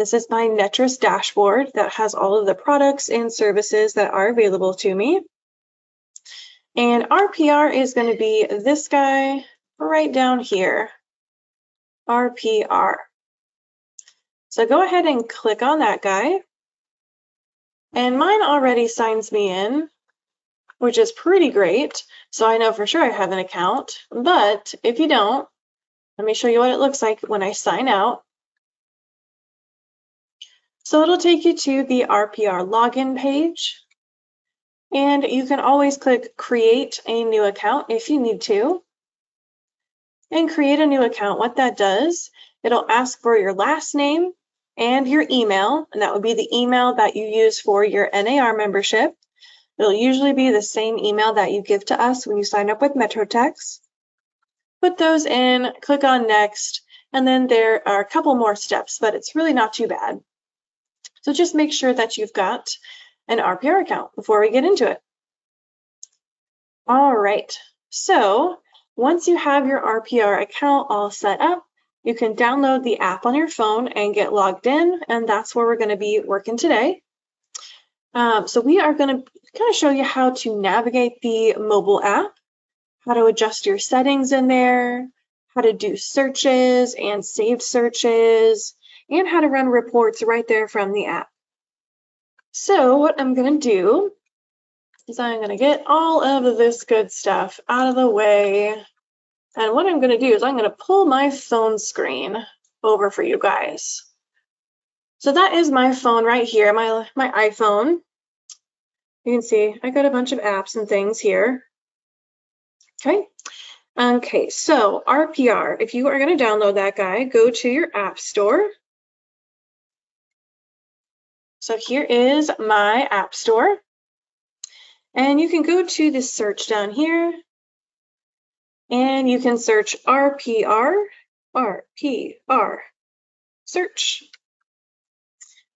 This is my Netris dashboard that has all of the products and services that are available to me. And RPR is going to be this guy right down here, RPR. So go ahead and click on that guy. And mine already signs me in, which is pretty great. So I know for sure I have an account. But if you don't, let me show you what it looks like when I sign out. So it'll take you to the RPR login page. And you can always click create a new account if you need to. And create a new account. What that does, it'll ask for your last name and your email. And that would be the email that you use for your NAR membership. It'll usually be the same email that you give to us when you sign up with MetroTex. Put those in, click on next, and then there are a couple more steps, but it's really not too bad. So just make sure that you've got an RPR account before we get into it. All right, so once you have your RPR account all set up, you can download the app on your phone and get logged in, and that's where we're going to be working today. So we are going to kind of show you how to navigate the mobile app, how to adjust your settings in there, how to do searches and saved searches, and how to run reports right there from the app. So what I'm going to do is I'm going to get all of this good stuff out of the way. And what I'm going to do is I'm going to pull my phone screen over for you guys. So that is my phone right here, my iPhone. You can see I got a bunch of apps and things here. Okay, so RPR, if you are going to download that guy, go to your app store. So here is my app store. And you can go to the search down here. And you can search RPR, search.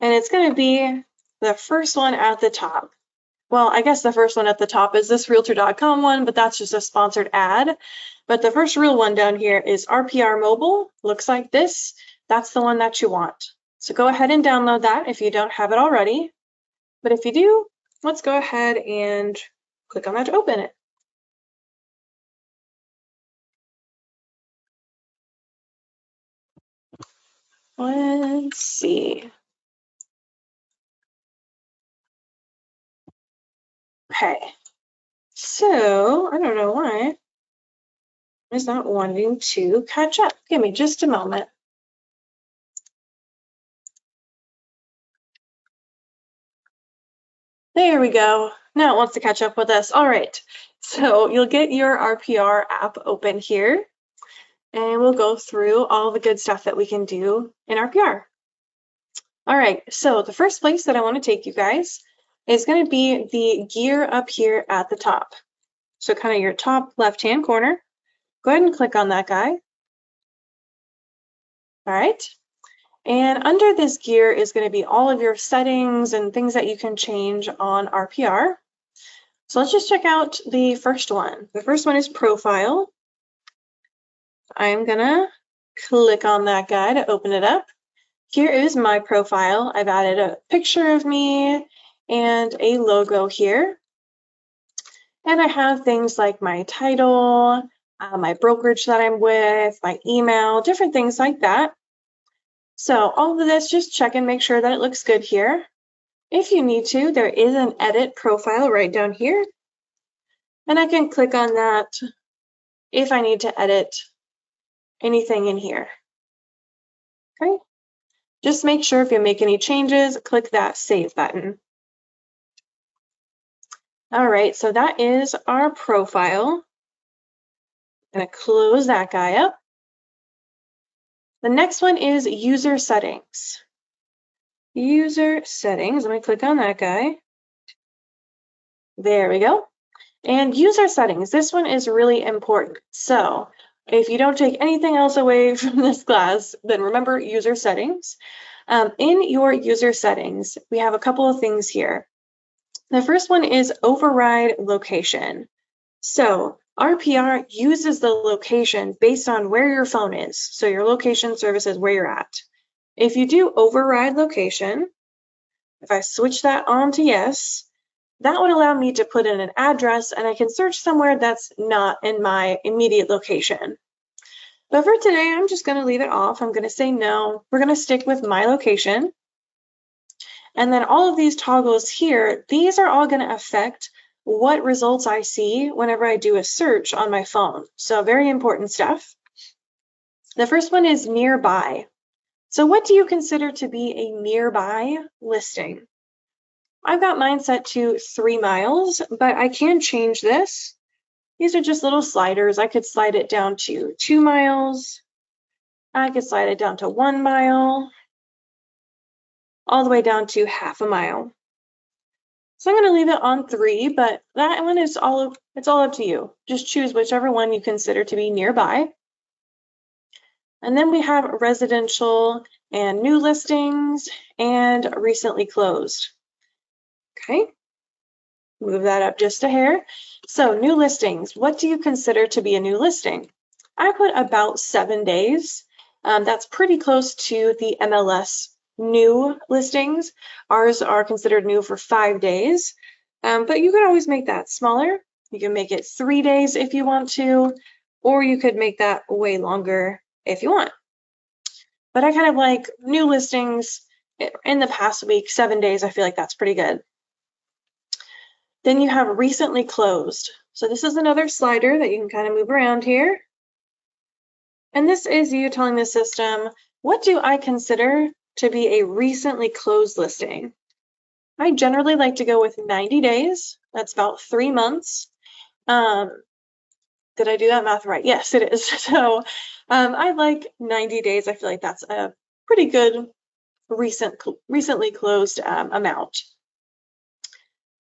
And it's going to be the first one at the top. Well, I guess the first one at the top is this Realtor.com one, but that's just a sponsored ad. But the first real one down here is RPR Mobile. Looks like this. That's the one that you want. So go ahead and download that if you don't have it already. But if you do, let's go ahead and click on that to open it. Let's see. Okay, so I don't know why it's not wanting to catch up. Give me just a moment. There we go. Now it wants to catch up with us. All right, so you'll get your RPR app open here, and we'll go through all the good stuff that we can do in RPR. All right, so the first place that I want to take you guys is going to be the gear up here at the top. So kind of your top left-hand corner. Go ahead and click on that guy. All right. And under this gear is going to be all of your settings and things that you can change on RPR. So let's just check out the first one. The first one is profile. I'm going to click on that guy to open it up. Here is my profile. I've added a picture of me and a logo here. And I have things like my title, my brokerage that I'm with, my email, different things like that. So all of this, just check and make sure that it looks good here. If you need to, there is an edit profile right down here. And I can click on that if I need to edit anything in here. Okay. Just make sure if you make any changes, click that save button. All right, so that is our profile. I'm going to close that guy up. The next one is user settings. User settings, let me click on that guy. There we go. And user settings, this one is really important. So if you don't take anything else away from this class, then remember user settings. In your user settings, we have a couple of things here. The first one is override location. So RPR uses the location based on where your phone is. So your location service is where you're at. If you do override location, if I switch that on to yes, that would allow me to put in an address and I can search somewhere that's not in my immediate location. But for today, I'm just going to leave it off. I'm going to say no. We're going to stick with my location. And then all of these toggles here, these are all going to affect what results I see whenever I do a search on my phone. So very important stuff. The first one is nearby. So what do you consider to be a nearby listing? I've got mine set to 3 miles, but I can change this. These are just little sliders. I could slide it down to 2 miles. I could slide it down to 1 mile, all the way down to half a mile. So I'm going to leave it on 3, but that one is it's all up to you. Just choose whichever one you consider to be nearby. And then we have residential and new listings and recently closed. Okay, move that up just a hair. So new listings, what do you consider to be a new listing? I put about 7 days. That's pretty close to the MLS new listings. Ours are considered new for 5 days, but you could always make that smaller. You can make it 3 days if you want to, or you could make that way longer if you want. But I kind of like new listings in the past week, 7 days. I feel like that's pretty good. Then you have recently closed. So this is another slider that you can kind of move around here. And this is you telling the system, what do I consider to be a recently closed listing? I generally like to go with 90 days. That's about 3 months. Did I do that math right? Yes, it is. So I like 90 days. I feel like that's a pretty good recently closed amount.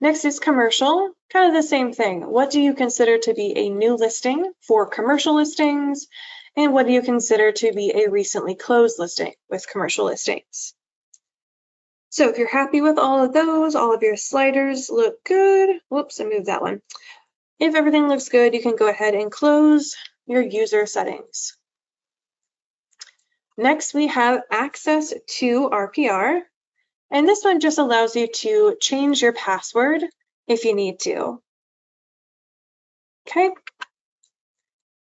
Next is commercial, kind of the same thing. What do you consider to be a new listing for commercial listings? And what do you consider to be a recently closed listing with commercial listings? So if you're happy with all of those, all of your sliders look good. Whoops, I moved that one. If everything looks good, you can go ahead and close your user settings. Next, we have access to RPR. And this one just allows you to change your password if you need to. Okay.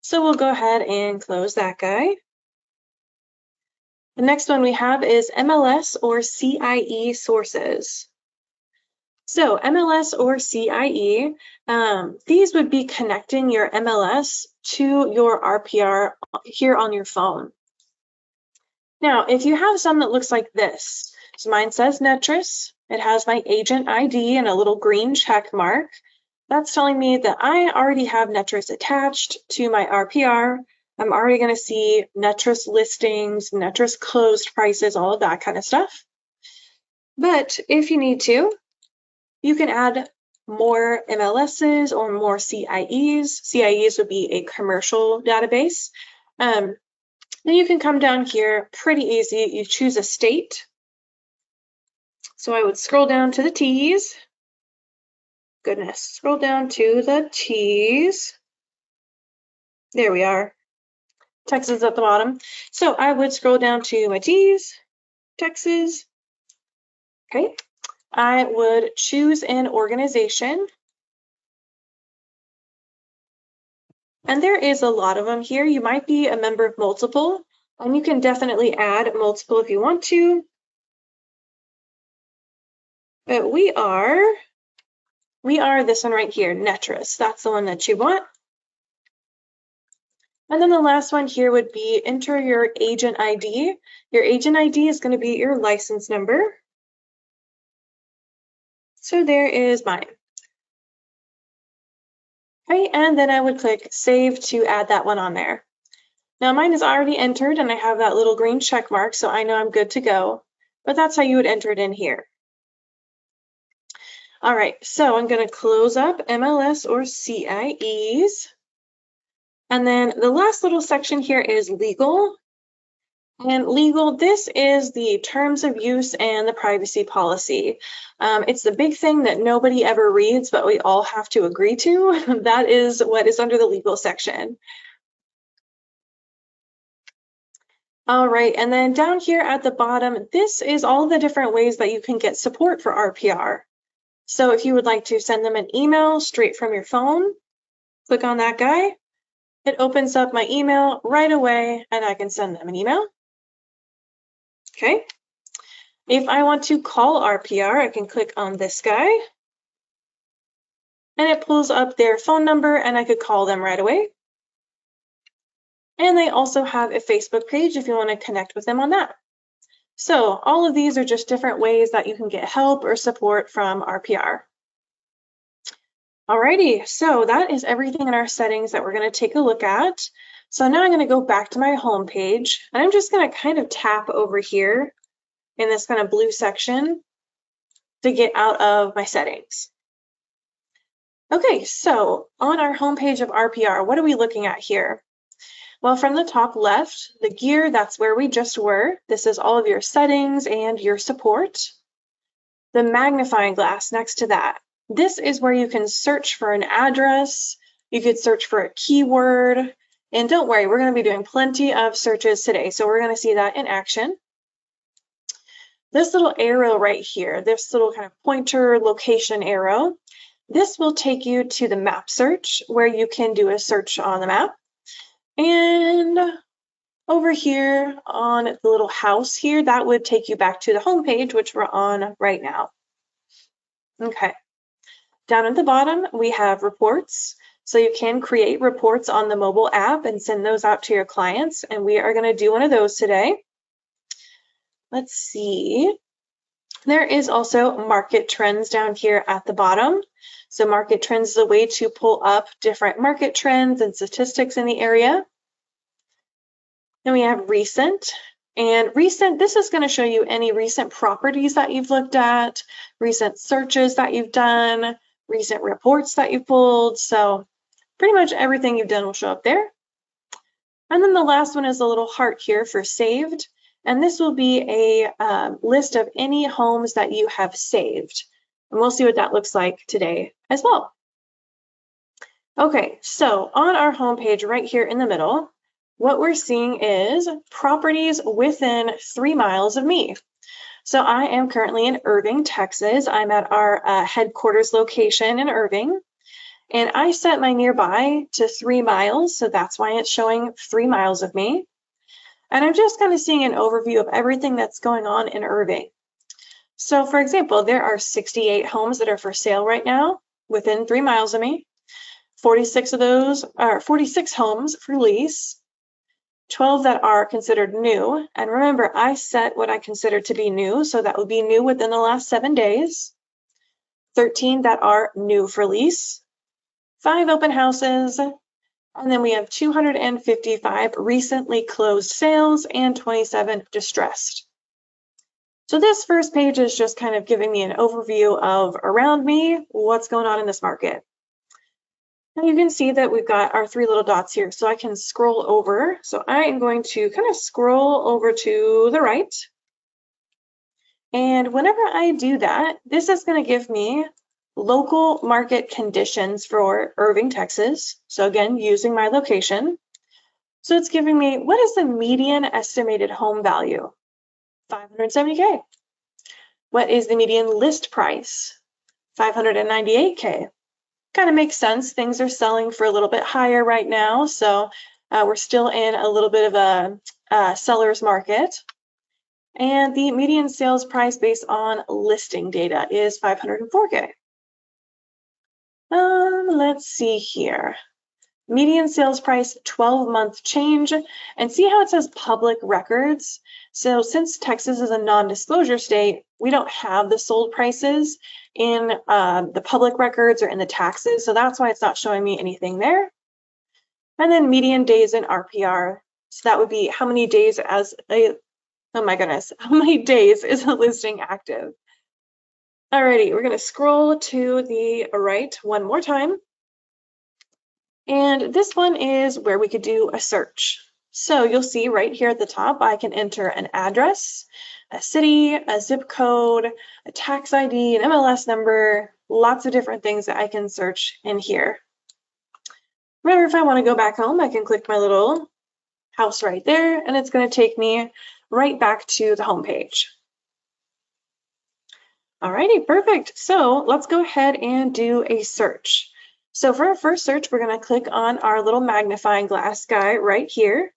So we'll go ahead and close that guy. The next one we have is MLS or CIE sources. So MLS or CIE, these would be connecting your MLS to your RPR here on your phone. Now, if you have some that looks like this, so mine says Netris, it has my agent ID and a little green check mark. That's telling me that I already have Netris attached to my RPR. I'm already going to see Netris listings, Netris closed prices, all of that kind of stuff. But if you need to, you can add more MLSs or more CIEs. CIEs would be a commercial database. Then you can come down here, pretty easy. You choose a state. So I would scroll down to the T's. Goodness, scroll down to the T's. There we are. Texas at the bottom. So I would scroll down to my T's, Texas. Okay. I would choose an organization. And there is a lot of them here. You might be a member of multiple, and you can definitely add multiple if you want to. But we are this one right here, Netris. That's the one that you want. And then the last one here would be enter your agent ID. Your agent ID is going to be your license number. So there is mine. Okay, and then I would click save to add that one on there. Now mine is already entered and I have that little green check mark, so I know I'm good to go, but that's how you would enter it in here. All right, so I'm going to close up MLS or CIEs. And then the last little section here is legal. And legal, this is the terms of use and the privacy policy. It's the big thing that nobody ever reads, but we all have to agree to. That is what is under the legal section. All right, and then down here at the bottom, this is all the different ways that you can get support for RPR. So if you would like to send them an email straight from your phone, click on that guy. It opens up my email right away, and I can send them an email. Okay. If I want to call RPR, I can click on this guy, and it pulls up their phone number, and I could call them right away. And they also have a Facebook page if you want to connect with them on that. So all of these are just different ways that you can get help or support from RPR. Alrighty, so that is everything in our settings that we're going to take a look at. So now I'm going to go back to my home page, and I'm just going to kind of tap over here in this kind of blue section to get out of my settings. Okay, so on our home page of RPR, what are we looking at here? Well, from the top left, the gear, that's where we just were. This is all of your settings and your support. The magnifying glass next to that. This is where you can search for an address. You could search for a keyword. And don't worry, we're going to be doing plenty of searches today. So we're going to see that in action. This little arrow right here, this little kind of pointer location arrow, this will take you to the map search where you can do a search on the map. And over here on the little house here, that would take you back to the home page, which we're on right now. Okay. Down at the bottom, we have reports. So you can create reports on the mobile app and send those out to your clients. And we are going to do one of those today. Let's see. There is also market trends down here at the bottom. So market trends is a way to pull up different market trends and statistics in the area. Then we have recent. And recent, this is going to show you any recent properties that you've looked at, recent searches that you've done, recent reports that you've pulled. So pretty much everything you've done will show up there. And then the last one is a little heart here for saved. And this will be a list of any homes that you have saved. And we'll see what that looks like today as well. Okay, so on our homepage right here in the middle, what we're seeing is properties within 3 miles of me. So I am currently in Irving, Texas. I'm at our headquarters location in Irving. And I set my nearby to 3 miles, so that's why it's showing 3 miles of me. And I'm just kind of seeing an overview of everything that's going on in Irving. So for example, there are 68 homes that are for sale right now within 3 miles of me. 46 of those are 46 homes for lease, 12 that are considered new. And remember, I set what I consider to be new, so that would be new within the last 7 days. 13 that are new for lease, 5 open houses, and then we have 255 recently closed sales and 27 distressed. So this first page is just kind of giving me an overview of around me, what's going on in this market. And you can see that we've got our 3 little dots here, so I can scroll over. So I am going to kind of scroll over to the right. And whenever I do that, this is going to give me local market conditions for Irving, Texas. So again, using my location. So it's giving me, what is the median estimated home value? $570K. What is the median list price? $598K. Kind of makes sense. Things are selling for a little bit higher right now. So we're still in a little bit of a seller's market. And the median sales price based on listing data is $504K. Let's see here. Median sales price, 12-month change, and see how it says public records. So since Texas is a non-disclosure state, we don't have the sold prices in the public records or in the taxes. So that's why it's not showing me anything there. And then median days in RPR. So that would be how many days as a, oh my goodness, how many days is a listing active? Alrighty, we're going to scroll to the right one more time. And this one is where we could do a search. So you'll see right here at the top, I can enter an address, a city, a zip code, a tax ID, an MLS number, lots of different things that I can search in here. Remember, if I want to go back home, I can click my little house right there, and it's going to take me right back to the home page. Alrighty, perfect. So let's go ahead and do a search. So for our first search, we're going to click on our little magnifying glass guy right here.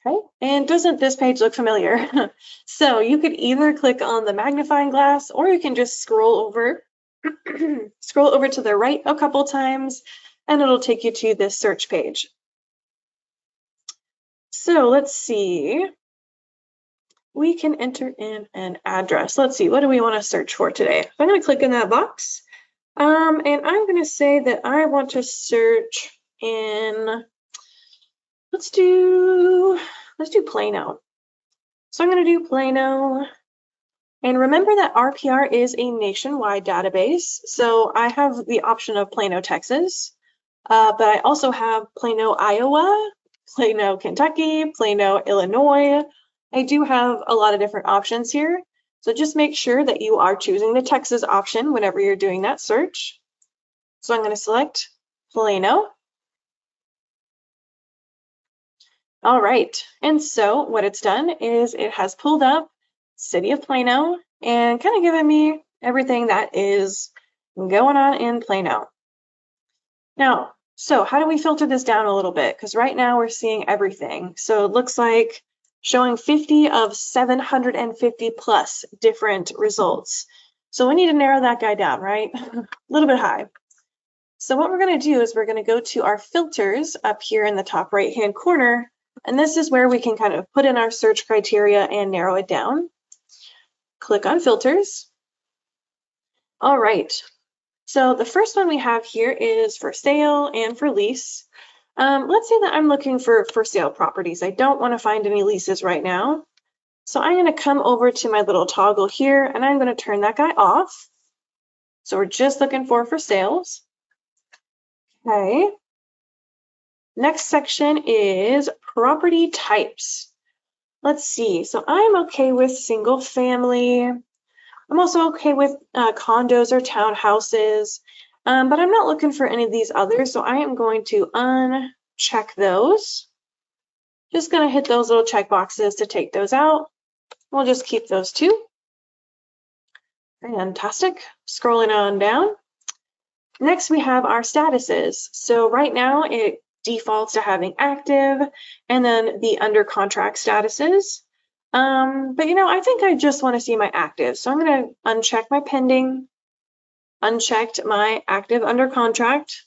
Okay, and doesn't this page look familiar? So you could either click on the magnifying glass, or you can just scroll over, scroll over to the right a couple times, and it'll take you to this search page. So let's see. We can enter in an address. Let's see, what do we want to search for today? So I'm going to click in that box, and I'm going to say that I want to search in, let's do Plano. So I'm going to do Plano. And remember that RPR is a nationwide database. So I have the option of Plano, Texas, but I also have Plano, Iowa, Plano, Kentucky, Plano, Illinois. I do have a lot of different options here. So just make sure that you are choosing the Texas option whenever you're doing that search. So I'm going to select Plano. All right, and so what it's done is it has pulled up City of Plano and kind of given me everything that is going on in Plano. Now, so how do we filter this down a little bit? Because right now we're seeing everything. So it looks like showing 50 of 750 plus different results. So we need to narrow that guy down, right? A little bit high. So what we're going to do is we're going to go to our filters up here in the top right-hand corner. And this is where we can kind of put in our search criteria and narrow it down. Click on filters. All right. So the first one we have here is for sale and for lease. Let's say that I'm looking for sale properties. I don't want to find any leases right now. So I'm going to come over to my little toggle here and I'm going to turn that guy off. So we're just looking for sales. Okay. Next section is property types. Let's see. So I'm okay with single family. I'm also okay with condos or townhouses, but I'm not looking for any of these others. So I am going to uncheck those. Just going to hit those little check boxes to take those out. We'll just keep those two. Fantastic. Scrolling on down. Next, we have our statuses. So right now it defaults to having active and then the under contract statuses. But I think I just want to see my active. So I'm going to uncheck my pending, unchecked my active under contract,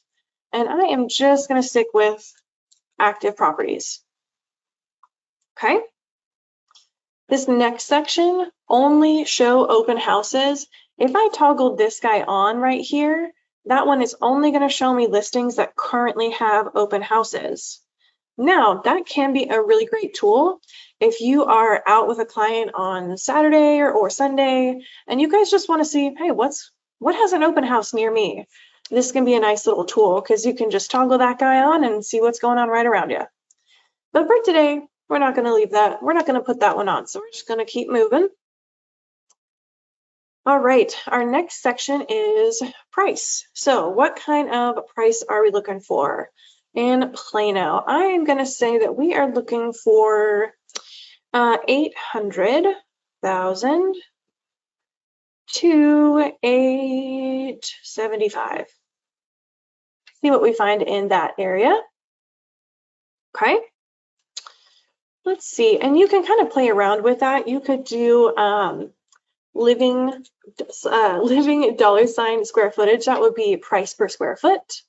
and I am just going to stick with active properties. Okay. This next section, only show open houses. If I toggle this guy on right here, that one is only going to show me listings that currently have open houses. Now, that can be a really great tool if you are out with a client on Saturday or Sunday, and you guys just want to see, hey, what has an open house near me? This can be a nice little tool because you can just toggle that guy on and see what's going on right around you. But for today, we're not going to leave that. We're not going to put that one on, so we're just going to keep moving. All right, our next section is price. So what kind of price are we looking for in Plano? I am going to say that we are looking for 800,000 to 875. See what we find in that area. Okay. Let's see, and you can kind of play around with that. You could do living $ square footage. That would be price per square foot.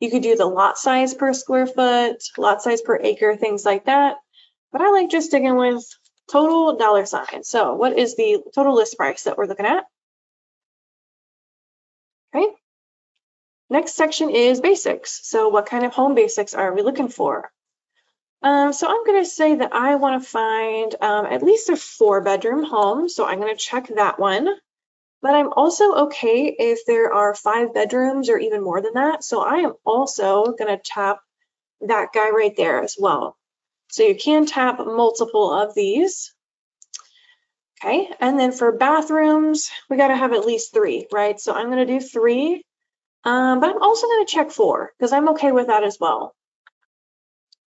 You could do the lot size per square foot, lot size per acre, things like that. But I like just sticking with total $. So what is the total list price that we're looking at? Okay. Next section is basics. So what kind of home basics are we looking for? So I'm going to say that I want to find at least a 4-bedroom home. So I'm going to check that one. But I'm also okay if there are 5 bedrooms or even more than that. So I am also going to tap that guy right there as well. So you can tap multiple of these. Okay, and then for bathrooms, we got to have at least 3, right? So I'm going to do 3, but I'm also going to check 4 because I'm okay with that as well.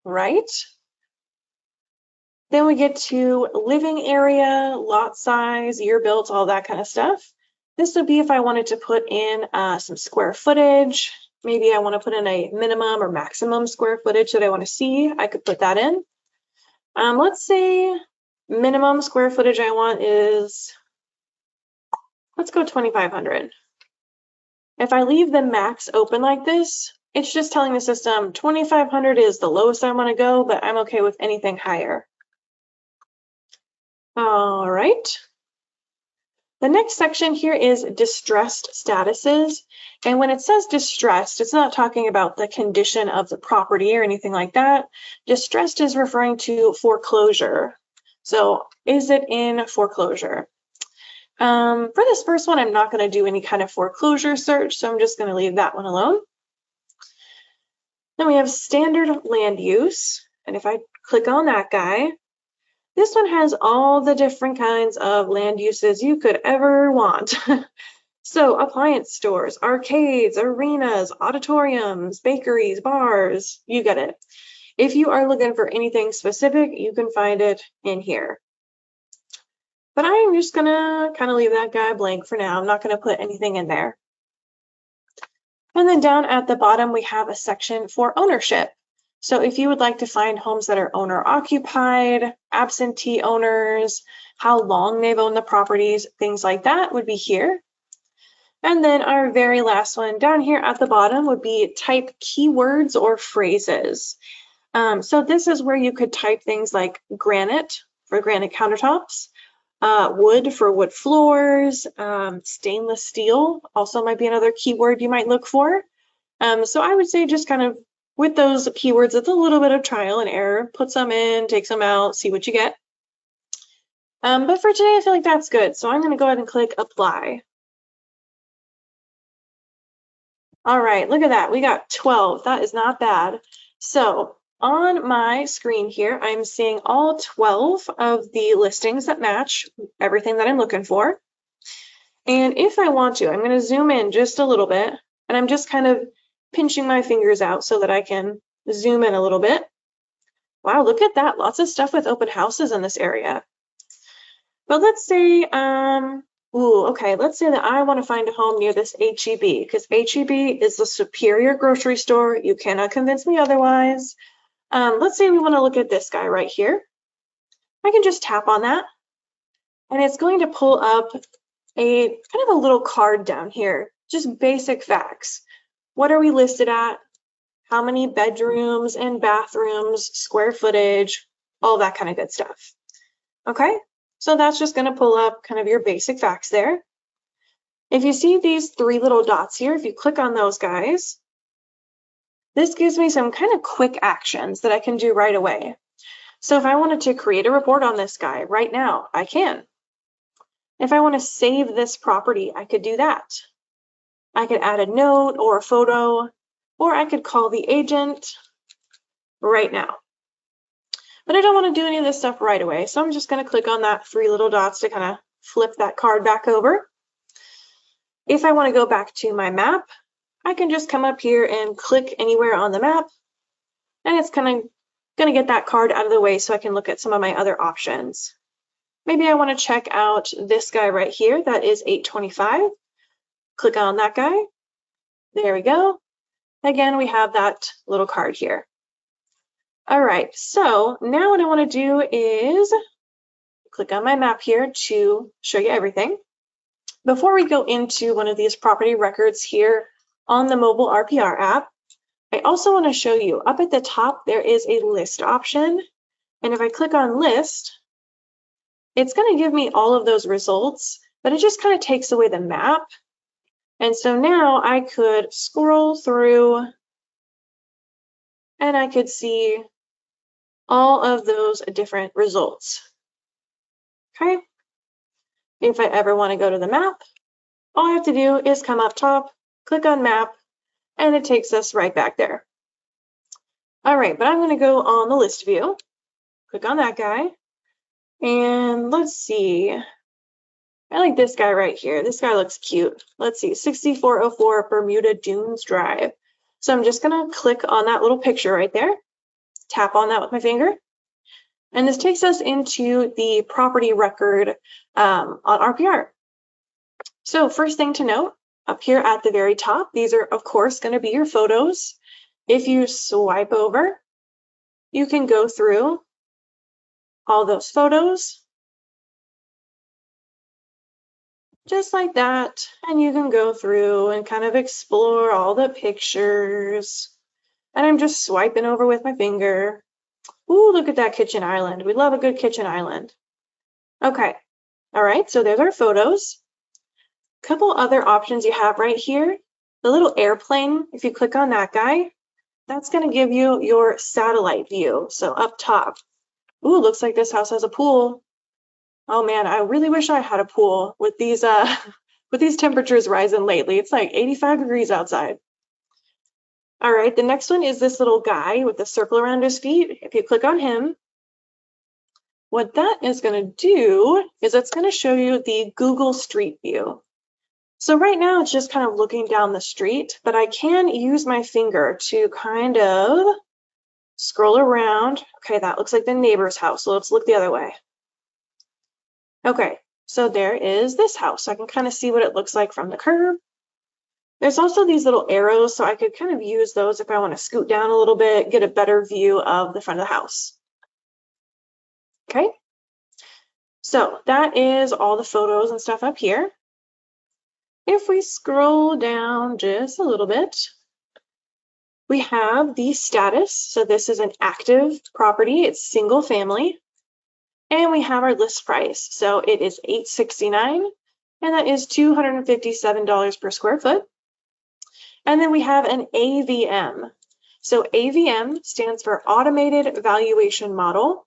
right? Then we get to living area, lot size, year built, all that kind of stuff. This would be if I wanted to put in some square footage. Maybe I want to put in a minimum or maximum square footage that I want to see. I could put that in. Let's say minimum square footage I want is, let's go 2,500. If I leave the max open like this, it's just telling the system 2,500 is the lowest I want to go, but I'm okay with anything higher. All right. The next section here is distressed statuses. And when it says distressed, it's not talking about the condition of the property or anything like that. Distressed is referring to foreclosure. So is it in foreclosure? For this first one, I'm not going to do any kind of foreclosure search, so I'm just going to leave that one alone. Then we have standard land use. And if I click on that guy, this one has all the different kinds of land uses you could ever want. So appliance stores, arcades, arenas, auditoriums, bakeries, bars, you get it. If you are looking for anything specific, you can find it in here. But I'm just gonna kind of leave that guy blank for now. I'm not gonna put anything in there. And then down at the bottom, we have a section for ownership. So if you would like to find homes that are owner occupied, absentee owners, how long they've owned the properties, things like that would be here. And then our very last one down here at the bottom would be type keywords or phrases. So this is where you could type things like granite for granite countertops, wood for wood floors, stainless steel also might be another keyword you might look for. So I would say just kind of with those keywords, it's a little bit of trial and error. Put some in, take some out, see what you get. But for today, I feel like that's good. So I'm going to go ahead and click apply. All right, look at that. We got 12. That is not bad. So on my screen here, I'm seeing all 12 of the listings that match everything that I'm looking for. And if I want to, I'm going to zoom in just a little bit, and I'm just kind of pinching my fingers out so that I can zoom in a little bit. Wow, look at that. Lots of stuff with open houses in this area. But let's say, let's say that I want to find a home near this HEB, because HEB is the superior grocery store. You cannot convince me otherwise. Let's say we want to look at this guy right here. I can just tap on that, and it's going to pull up a kind of a little card down here, just basic facts. What are we listed at? How many bedrooms and bathrooms, square footage, all that kind of good stuff. Okay, so that's just going to pull up kind of your basic facts there. If you see these three little dots here, if you click on those guys, this gives me some kind of quick actions that I can do right away. So if I wanted to create a report on this guy right now, I can. If I want to save this property, I could do that. I could add a note or a photo, or I could call the agent right now. But I don't want to do any of this stuff right away, so I'm just going to click on that three little dots to kind of flip that card back over. If I want to go back to my map, I can just come up here and click anywhere on the map, and it's kind of going to get that card out of the way so I can look at some of my other options. Maybe I want to check out this guy right here. That is 825. Click on that guy. There we go. Again, we have that little card here. All right, so now what I want to do is click on my map here to show you everything. Before we go into one of these property records here on the mobile RPR app, I also want to show you up at the top, there is a list option. And if I click on list, it's going to give me all of those results, but it just kind of takes away the map. And so now I could scroll through and I could see all of those different results. Okay. If I ever want to go to the map, all I have to do is come up top, click on map, and it takes us right back there. All right, but I'm going to go on the list view, click on that guy, and let's see. I like this guy right here. This guy looks cute. Let's see, 6404 Bermuda Dunes Drive. So I'm just going to click on that little picture right there. tap on that with my finger. And this takes us into the property record on RPR. So first thing to note, up here at the very top, these are, of course, going to be your photos. If you swipe over, you can go through all those photos, just like that. And you can go through and kind of explore all the pictures. And I'm just swiping over with my finger. Ooh, look at that kitchen island. We love a good kitchen island. Okay, all right, so there's our photos. Couple other options you have right here. The little airplane, if you click on that guy, that's going to give you your satellite view. So up top. Ooh, looks like this house has a pool. Oh man, I really wish I had a pool with these temperatures rising lately. It's like 85 degrees outside. All right, the next one is this little guy with the circle around his feet. If you click on him, what that is going to do is it's going to show you the Google Street View. So right now it's just kind of looking down the street, but I can use my finger to kind of scroll around. Okay, that looks like the neighbor's house, so let's look the other way. Okay, so there is this house. So I can kind of see what it looks like from the curb. There's also these little arrows, so I could kind of use those if I want to scoot down a little bit, get a better view of the front of the house. Okay, so that is all the photos and stuff up here. If we scroll down just a little bit, we have the status. So this is an active property. It's single family. And we have our list price. So it is $869, and that is $257 per square foot. And then we have an AVM. So AVM stands for Automated Valuation Model.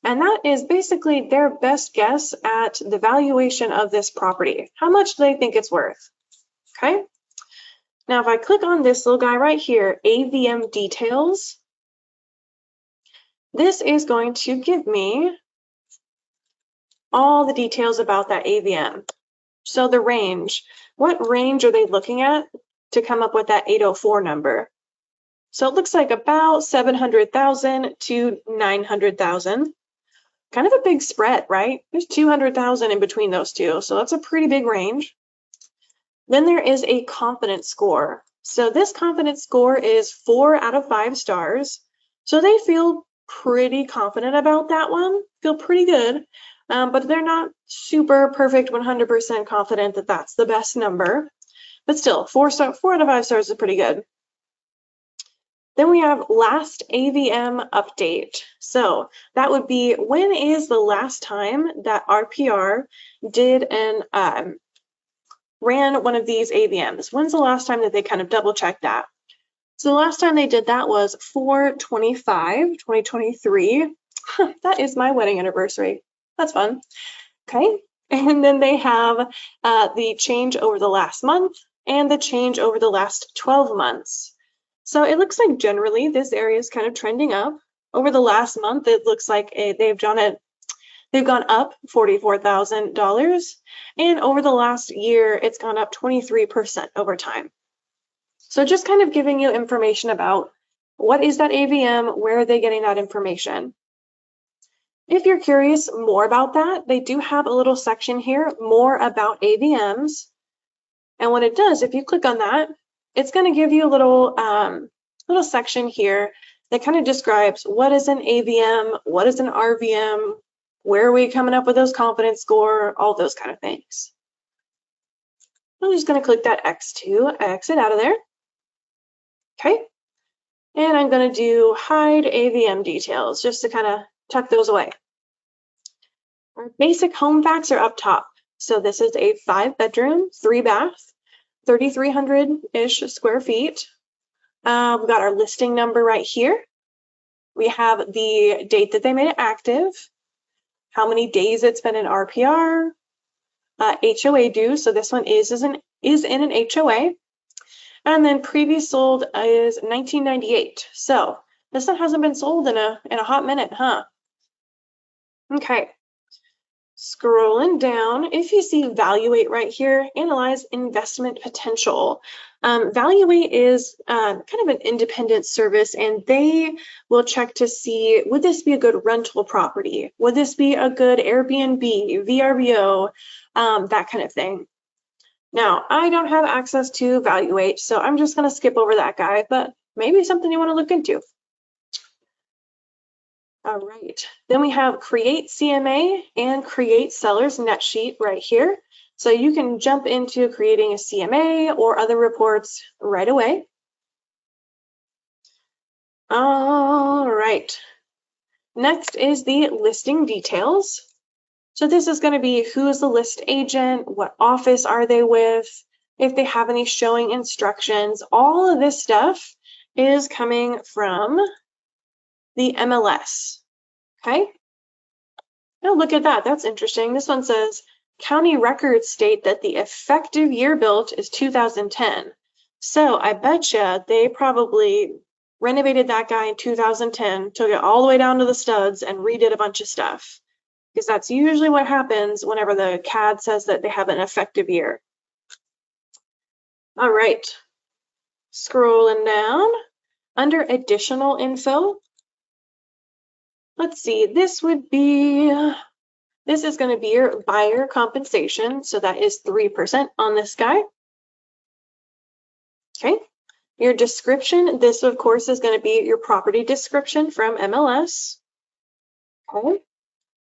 And that is basically their best guess at the valuation of this property. How much do they think it's worth? Okay. Now, if I click on this little guy right here, AVM details, this is going to give me all the details about that AVM. So the range, what range are they looking at to come up with that 804 number? So it looks like about 700,000 to 900,000. Kind of a big spread, right? There's 200,000 in between those two, so that's a pretty big range. Then there is a confidence score. So this confidence score is 4 out of 5 stars. So they feel pretty confident about that one, feel pretty good, but they're not super perfect 100% confident that that's the best number. But still, 4 out of 5 stars is pretty good. Then we have last AVM update. So that would be, when is the last time that RPR did and ran one of these AVMs? When's the last time that they kind of double checked that? So the last time they did that was 4/25/2023. That is my wedding anniversary. That's fun. Okay. And then they have the change over the last month and the change over the last 12 months. So it looks like generally this area is kind of trending up. Over the last month, it looks like they've gone up $44,000, and over the last year, it's gone up 23% over time. So just kind of giving you information about what is that AVM, where are they getting that information. If you're curious more about that, they do have a little section here, more about AVMs. And what it does, if you click on that, it's going to give you a little section here that kind of describes what is an AVM, what is an RVM, where are we coming up with those confidence score, all those kind of things. I'm just going to click that X to exit out of there. Okay. And I'm going to do hide AVM details just to kind of tuck those away. Our basic home facts are up top. So this is a 5-bedroom, 3-bath, 3,300-ish square feet. We've got our listing number right here. We have the date that they made it active, how many days it's been in RPR, HOA due. So this one is in an HOA. And then previous sold is 1998. So this one hasn't been sold in a hot minute, huh? Okay. Scrolling down, if you see Valuate right here, analyze investment potential. Valuate is kind of an independent service, and they will check to see, would this be a good rental property? Would this be a good Airbnb, VRBO, that kind of thing. Now, I don't have access to Valuate, so I'm just going to skip over that guy, but maybe something you want to look into. All right, then we have Create CMA and Create Seller's Net Sheet right here. So you can jump into creating a CMA or other reports right away. All right, next is the listing details. So this is going to be who's the list agent, what office are they with, if they have any showing instructions. All of this stuff is coming from the MLS. Okay. Oh, look at that. That's interesting. This one says county records state that the effective year built is 2010. So I betcha they probably renovated that guy in 2010, took it all the way down to the studs and redid a bunch of stuff. Because that's usually what happens whenever the CAD says that they have an effective year. All right. Scrolling down under additional info. Let's see, this is going to be your buyer compensation. So that is 3% on this guy. Okay. Your description, this of course is going to be your property description from MLS. Okay.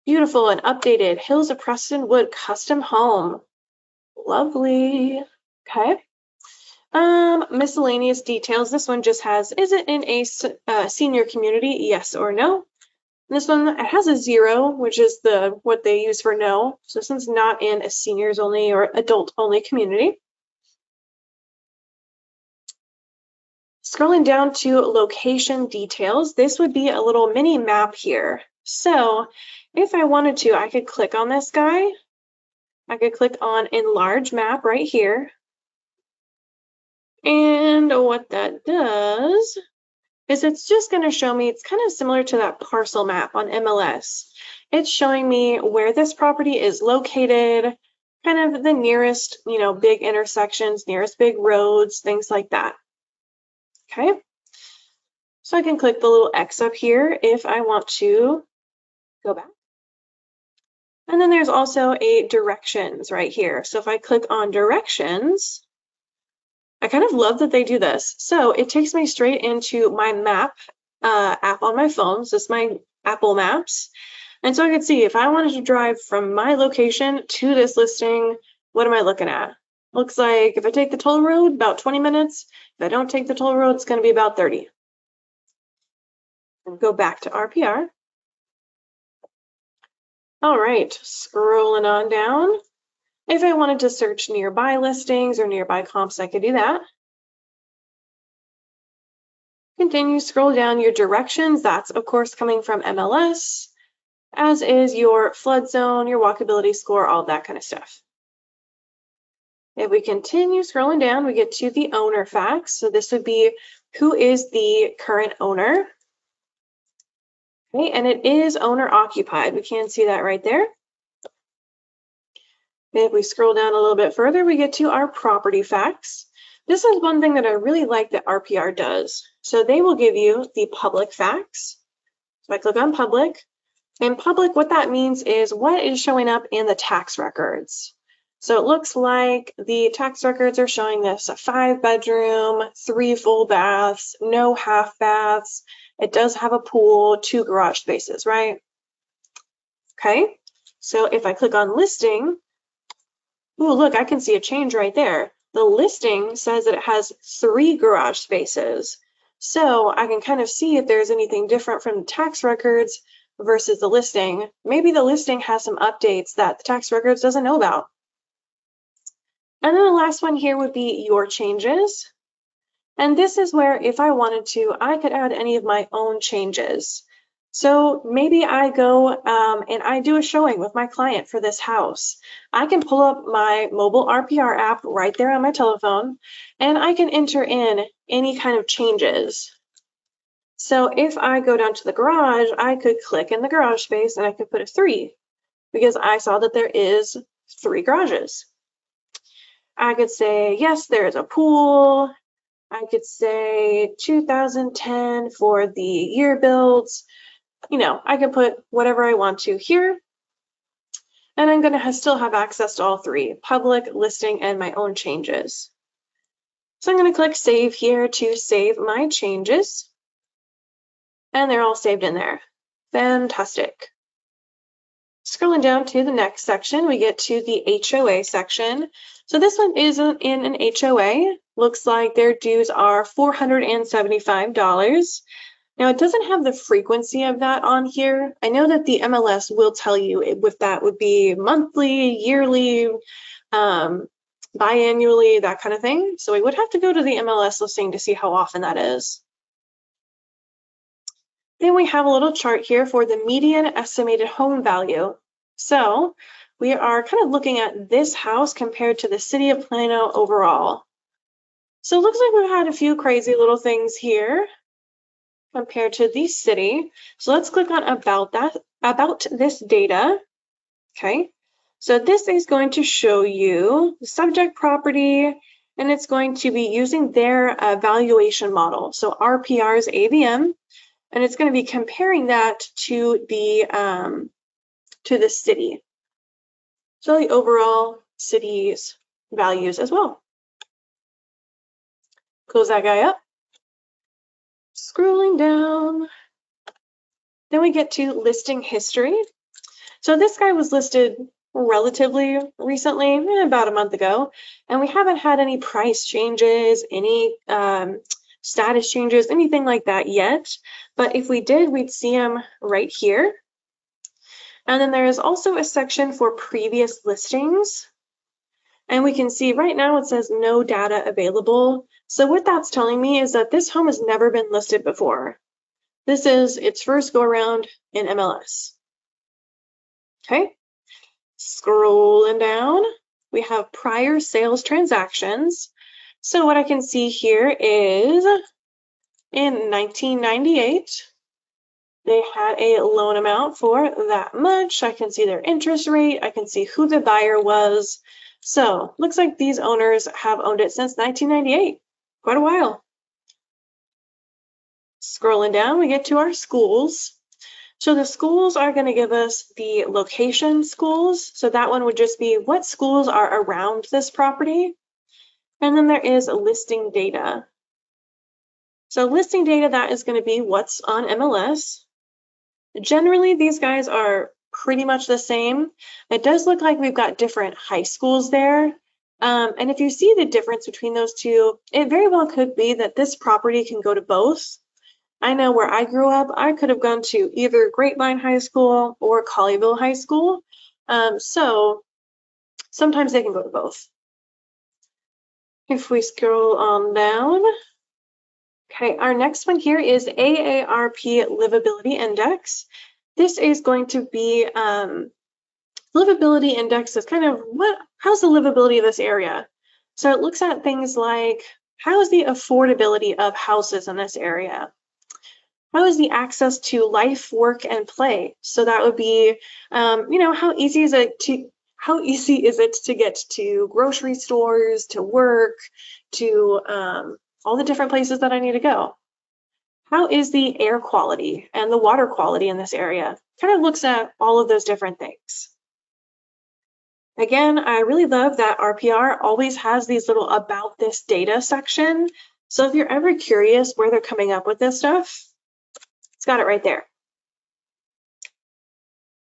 Beautiful and updated Hills of Preston Wood custom home. Lovely. Okay. Miscellaneous details. This one just has, is it in a senior community? Yes or no. This one, it has a 0, which is what they use for no. So this one's not in a seniors only or adult only community. Scrolling down to location details, this would be a little mini map here. So if I wanted to, I could click on this guy. I could click on enlarge map right here. And what that does is it's just going to show me, it's kind of similar to that parcel map on MLS. It's showing me where this property is located, kind of the nearest, big intersections, nearest big roads, things like that. Okay. So I can click the little X up here if I want to go back. And then there's also a directions right here. So if I click on directions, I kind of love that they do this. So it takes me straight into my map app on my phone. So it's my Apple Maps. And so I could see if I wanted to drive from my location to this listing, what am I looking at? Looks like if I take the toll road, about 20 minutes. If I don't take the toll road, it's going to be about 30. And go back to RPR. All right, scrolling on down. If I wanted to search nearby listings or nearby comps, I could do that. Continue, scroll down your directions. That's, of course, coming from MLS, as is your flood zone, your walkability score, all that kind of stuff. If we continue scrolling down, we get to the owner facts. So this would be who is the current owner. Okay, and it is owner occupied. We can see that right there. If we scroll down a little bit further, we get to our property facts. This is one thing that I really like that RPR does. So they will give you the public facts. So I click on public. And public, what that means is what is showing up in the tax records. So it looks like the tax records are showing this a 5-bedroom, 3 full baths, no half baths. It does have a pool, 2 garage spaces, right? Okay, so if I click on listing, ooh, look, I can see a change right there. The listing says that it has 3 garage spaces. So I can kind of see if there's anything different from the tax records versus the listing. Maybe the listing has some updates that the tax records doesn't know about. And then the last one here would be your changes. And this is where if I wanted to, I could add any of my own changes. So maybe I go and I do a showing with my client for this house. I can pull up my mobile RPR app right there on my telephone, and I can enter in any kind of changes. So if I go down to the garage, I could click in the garage space and I could put a 3. because I saw that there is 3 garages. I could say, yes, there's a pool. I could say 2010 for the year builds. You know, I can put whatever I want to here. And I'm going to still have access to all 3, public, listing, and my own changes. So I'm going to click Save here to save my changes. And they're all saved in there. Fantastic. Scrolling down to the next section, we get to the HOA section. So this one isn't in an HOA. Looks like their dues are $475. Now, it doesn't have the frequency of that on here. I know that the MLS will tell you if that would be monthly, yearly, biannually, that kind of thing. So we would have to go to the MLS listing to see how often that is. Then we have a little chart here for the median estimated home value. So we are kind of looking at this house compared to the city of Plano overall. So it looks like we've had a few crazy little things here compared to the city. So let's click on about this data. Okay, so this is going to show you the subject property, and it's going to be using their valuation model. So RPR's AVM, and it's going to be comparing that to the city. So the overall city's values as well. Close that guy up. Scrolling down. Then we get to listing history. So this guy was listed relatively recently, about a month ago, and we haven't had any price changes, any status changes, anything like that yet. But if we did, we'd see them right here. And then there is also a section for previous listings. And we can see right now it says no data available. So what that's telling me is that this home has never been listed before. This is its first go around in MLS. Okay, scrolling down, we have prior sales transactions. So what I can see here is in 1998, they had a loan amount for that much. I can see their interest rate. I can see who the buyer was. So looks like these owners have owned it since 1998, quite a while. Scrolling down, we get to our schools. So the schools are going to give us the location schools. So that one would just be what schools are around this property. And then there is listing data. So listing data, that is going to be what's on MLS. Generally, these guys are pretty much the same. It does look like we've got different high schools there. And if you see the difference between those two, it very well could be that this property can go to both. I know where I grew up, I could have gone to either Grapevine High School or Colleyville High School. So sometimes they can go to both. If we scroll on down, okay, our next one here is AARP Livability Index. This is going to be livability index is kind of how's the livability of this area? So it looks at things like how is the affordability of houses in this area? How is the access to life, work, and play? So that would be, how easy is it to get to grocery stores, to work, to all the different places that I need to go? How is the air quality and the water quality in this area? Kind of looks at all of those different things. Again, I really love that RPR always has these little about this data section. So if you're ever curious where they're coming up with this stuff, it's got it right there.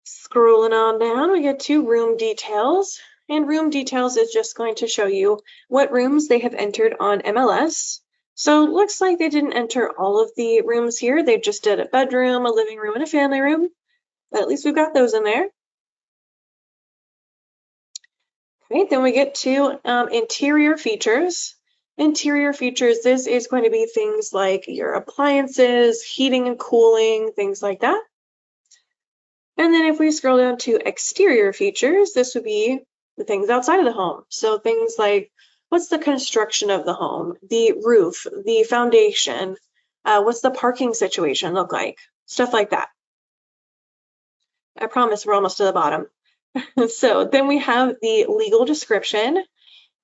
Scrolling on down, we get to room details. And room details is just going to show you what rooms they have entered on MLS. So it looks like they didn't enter all of the rooms here. They just did a bedroom, a living room, and a family room. But at least we've got those in there. Okay, then we get to interior features. Interior features, this is going to be things like your appliances, heating and cooling, things like that. And then if we scroll down to exterior features, this would be the things outside of the home. So things like what's the construction of the home, the roof, the foundation, what's the parking situation look like, stuff like that. I promise we're almost to the bottom. So then we have the legal description.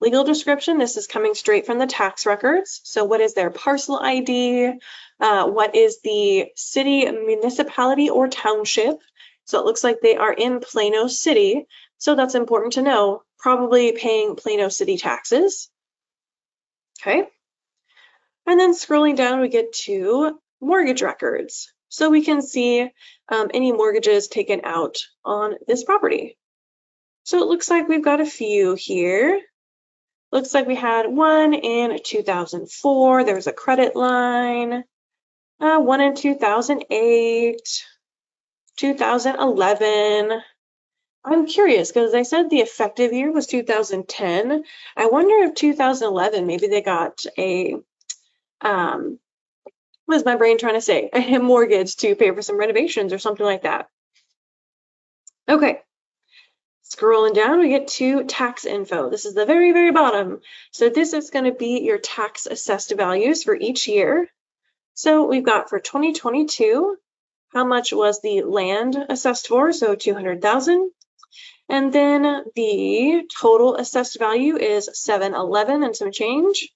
Legal description, this is coming straight from the tax records. So what is their parcel ID? What is the city, municipality, or township? So it looks like they are in Plano City. So that's important to know, probably paying Plano City taxes. Okay. And then scrolling down, we get to mortgage records. So we can see any mortgages taken out on this property. So it looks like we've got a few here. Looks like we had one in 2004. There was a credit line. One in 2008, 2011. I'm curious because I said the effective year was 2010. I wonder if 2011, maybe they got a, what is my brain trying to say? A mortgage to pay for some renovations or something like that. Okay. Scrolling down, we get to tax info. This is the very, very bottom. So this is going to be your tax assessed values for each year. So we've got for 2022, how much was the land assessed for? So 200,000. And then the total assessed value is 711 and some change.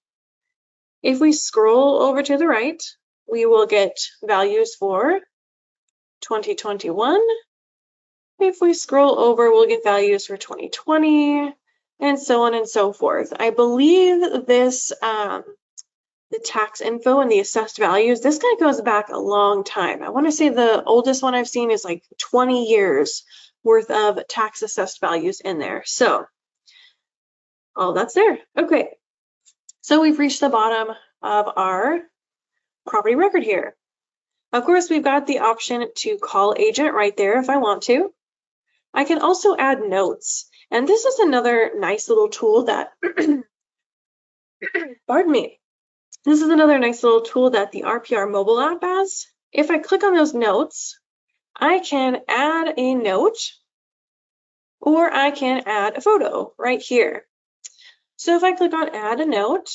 If we scroll over to the right, we will get values for 2021. If we scroll over, we'll get values for 2020 and so on and so forth. I believe this, the tax info and the assessed values, this kind of goes back a long time. I want to say the oldest one I've seen is like 20 years worth of tax assessed values in there. So all that's there. Okay. So we've reached the bottom of our property record here. Of course, we've got the option to call agent right there if I want to. I can also add notes, and this is another nice little tool that, pardon me, this is another nice little tool that the RPR mobile app has. If I click on those notes, I can add a note or I can add a photo right here. So if I click on add a note,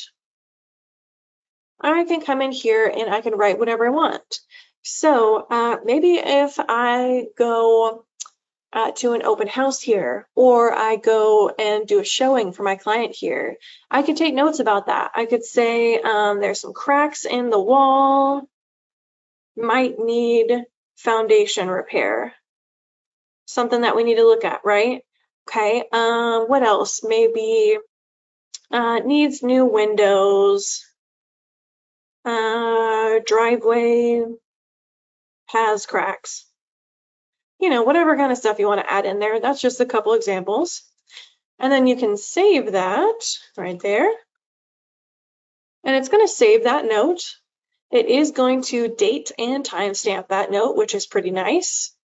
I can come in here and I can write whatever I want. So maybe if I go to an open house here, or I go and do a showing for my client here, I could take notes about that. I could say there's some cracks in the wall, might need foundation repair, something that we need to look at, right? Okay, what else? Maybe needs new windows, driveway has cracks. You know, whatever kind of stuff you want to add in there. That's just a couple examples. And then you can save that right there. And it's going to save that note. It is going to date and timestamp that note, which is pretty nice.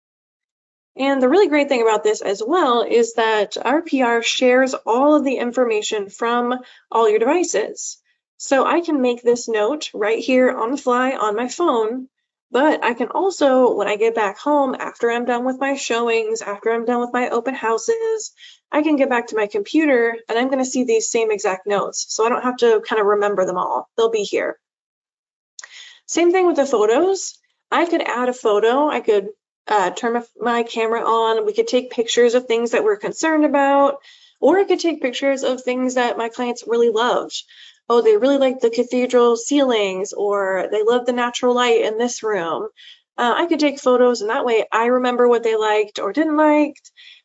And the really great thing about this as well is that RPR shares all of the information from all your devices. So I can make this note right here on the fly on my phone. But I can also, when I get back home, after I'm done with my showings, after I'm done with my open houses, I can get back to my computer and I'm going to see these same exact notes. So I don't have to kind of remember them all. They'll be here. Same thing with the photos. I could add a photo. I could turn my camera on. We could take pictures of things that we're concerned about, or I could take pictures of things that my clients really loved. Oh, they really like the cathedral ceilings, or they love the natural light in this room. I could take photos, and that way I remember what they liked or didn't like,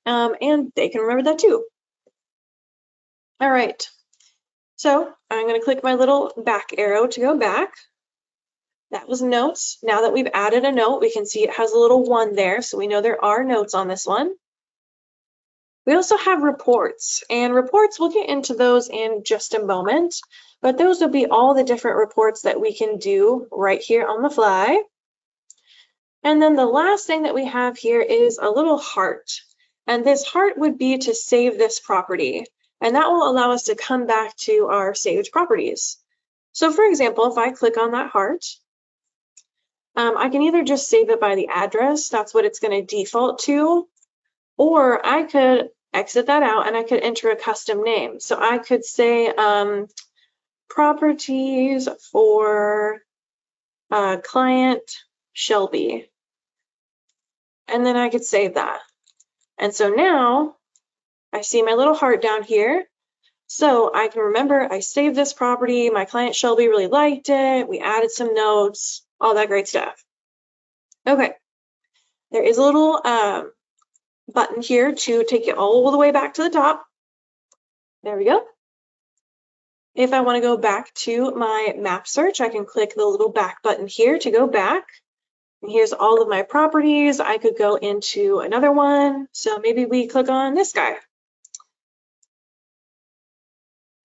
and they can remember that too. All right, so I'm going to click my little back arrow to go back. That was notes. Now that we've added a note, we can see it has a little 1 there, so we know there are notes on this one. We also have reports, and reports, we'll get into those in just a moment, but those will be all the different reports that we can do right here on the fly. And then the last thing that we have here is a little heart, and this heart would be to save this property, and that will allow us to come back to our saved properties. So for example, if I click on that heart, I can either just save it by the address, that's what it's going to default to, or I could exit that out and I could enter a custom name. So I could say properties for client Shelby. And then I could save that. And so now I see my little heart down here. So I can remember I saved this property. My client Shelby really liked it. We added some notes, all that great stuff. Okay, there is a little button here to take you all the way back to the top. There we go. If I want to go back to my map search, I can click the little back button here to go back. And here's all of my properties. I could go into another one. So maybe we click on this guy.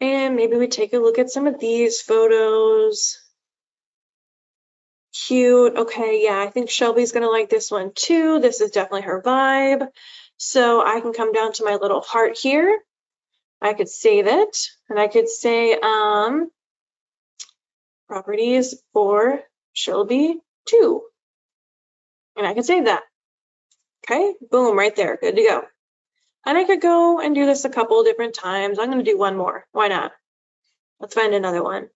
And maybe we take a look at some of these photos. Cute. Okay, yeah, I think Shelby's gonna like this one too. This is definitely her vibe. So I can come down to my little heart here. I could save it, and I could say properties for Shelby 2. And I can save that. Okay, boom, right there, good to go. And I could go and do this a couple different times. I'm gonna do one more, why not? Let's find another one.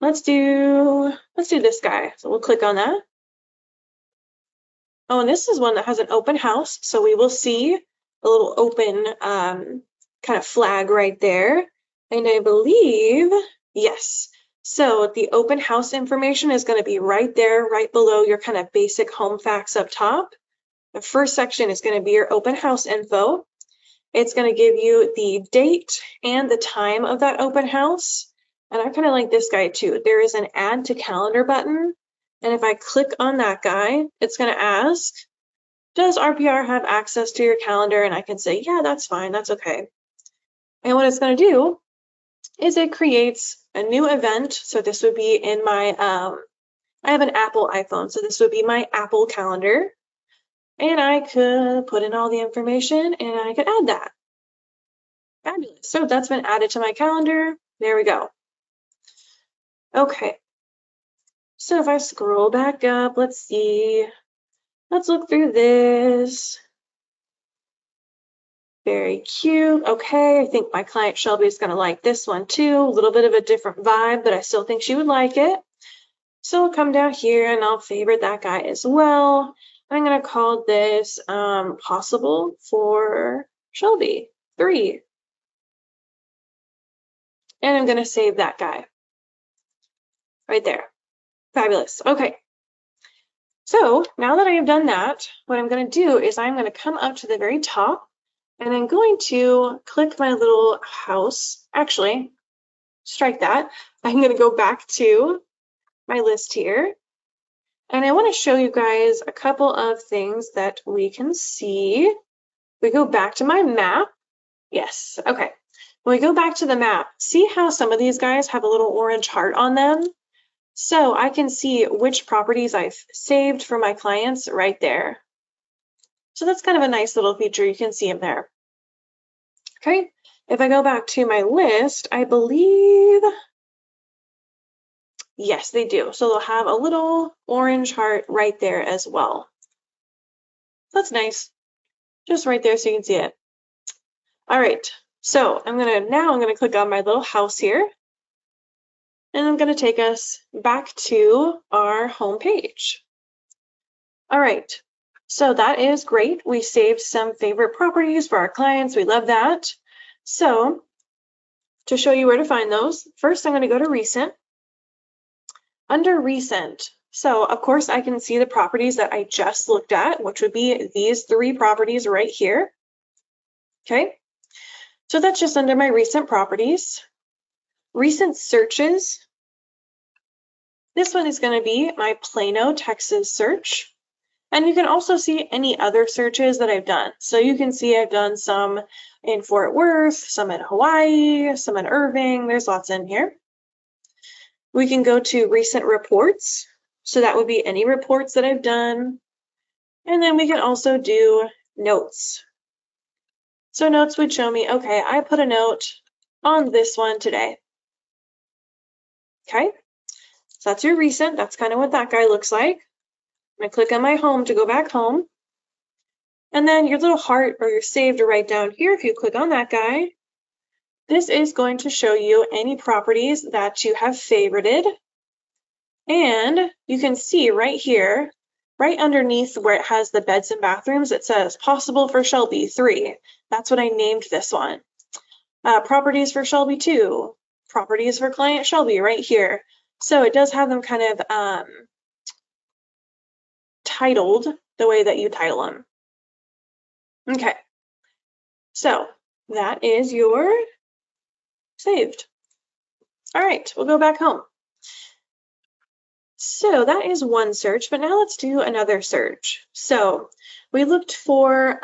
Let's do this guy. So we'll click on that. Oh, and this is one that has an open house. So we will see a little open kind of flag right there. And I believe, yes. So the open house information is going to be right there, right below your kind of basic home facts up top. The first section is going to be your open house info. It's going to give you the date and the time of that open house. And I kind of like this guy too. There is an add to calendar button. And if I click on that guy, it's going to ask, does RPR have access to your calendar? And I can say, yeah, that's fine. That's okay. And what it's going to do is it creates a new event. So this would be in my, I have an Apple iPhone. So this would be my Apple calendar. And I could put in all the information and I could add that. Fabulous. So that's been added to my calendar. There we go. Okay. So if I scroll back up, let's see. Let's look through this. Very cute. Okay, I think my client Shelby is going to like this one too. A little bit of a different vibe, but I still think she would like it. So I'll come down here and I'll favorite that guy as well. I'm going to call this possible for Shelby 3. And I'm going to save that guy right there. Fabulous. Okay. So now that I have done that, what I'm going to do is I'm going to come up to the very top and I'm going to click my little house. Actually, strike that. I'm going to go back to my list here. And I want to show you guys a couple of things that we can see. We go back to my map. Yes, okay. When we go back to the map, see how some of these guys have a little orange heart on them? So I can see which properties I've saved for my clients right there. So that's kind of a nice little feature. You can see them there. Okay, if I go back to my list, I believe, yes, they do. So they'll have a little orange heart right there as well. That's nice. Just right there so you can see it. All right, so I'm gonna click on my little house here. And I'm going to take us back to our home page. All right, so that is great. We saved some favorite properties for our clients. We love that. So to show you where to find those, first I'm going to go to Recent. Under Recent, so of course I can see the properties that I just looked at, which would be these 3 properties right here. Okay, so that's just under my Recent properties. Recent searches. This one is going to be my Plano, Texas search. And you can also see any other searches that I've done. So you can see I've done some in Fort Worth, some in Hawaii, some in Irving. There's lots in here. We can go to recent reports. So that would be any reports that I've done. And then we can also do notes. So notes would show me, okay, I put a note on this one today. Okay, so that's your recent. That's kind of what that guy looks like. I'm going to click on my home to go back home. And then your little heart or your saved are right down here. If you click on that guy, this is going to show you any properties that you have favorited. And you can see right here, right underneath where it has the beds and bathrooms, it says possible for Shelby 3. That's what I named this one. Properties for Shelby 2. Properties for client Shelby right here. So it does have them kind of titled the way that you title them. Okay. So that is your saved. All right, we'll go back home. So that is one search, but now let's do another search. So we looked for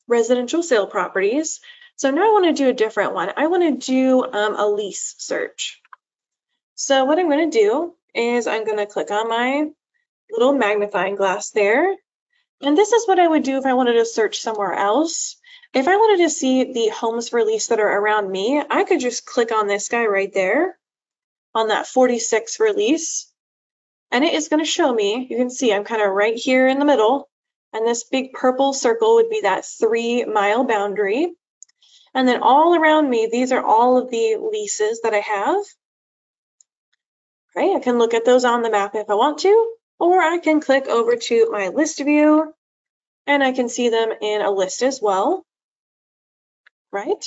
residential sale properties. So now I want to do a different one. I want to do a lease search. So what I'm going to do is I'm going to click on my little magnifying glass there. And this is what I would do if I wanted to search somewhere else. If I wanted to see the homes for lease that are around me, I could just click on this guy right there on that 46 release. And it is going to show me, you can see I'm kind of right here in the middle, and this big purple circle would be that 3-mile boundary. And then all around me, these are all of the leases that I have. Okay, I can look at those on the map if I want to, or I can click over to my list view, and I can see them in a list as well, right?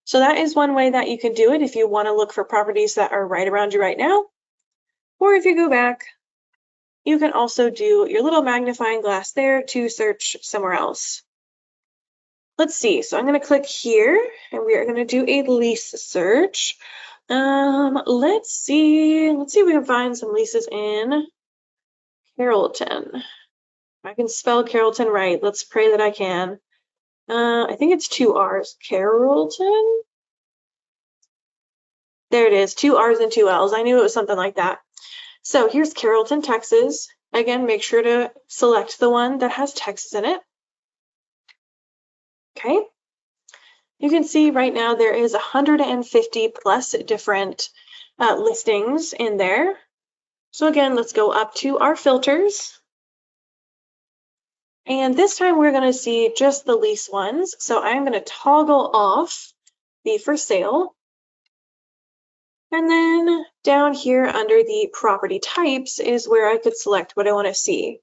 So that is one way that you can do it if you want to look for properties that are right around you right now. Or if you go back, you can also do your little magnifying glass there to search somewhere else. Let's see. So I'm going to click here, and we are going to do a lease search. Let's see if we can find some leases in Carrollton. I can spell Carrollton right. Let's pray that I can. I think it's 2 R's. Carrollton? There it is. 2 R's and 2 L's. I knew it was something like that. So here's Carrollton, Texas. Again, make sure to select the one that has Texas in it. Okay. You can see right now there is 150 plus different listings in there. So again, let's go up to our filters. And this time we're going to see just the lease ones. So I'm going to toggle off the for sale. And then down here under the property types is where I could select what I want to see.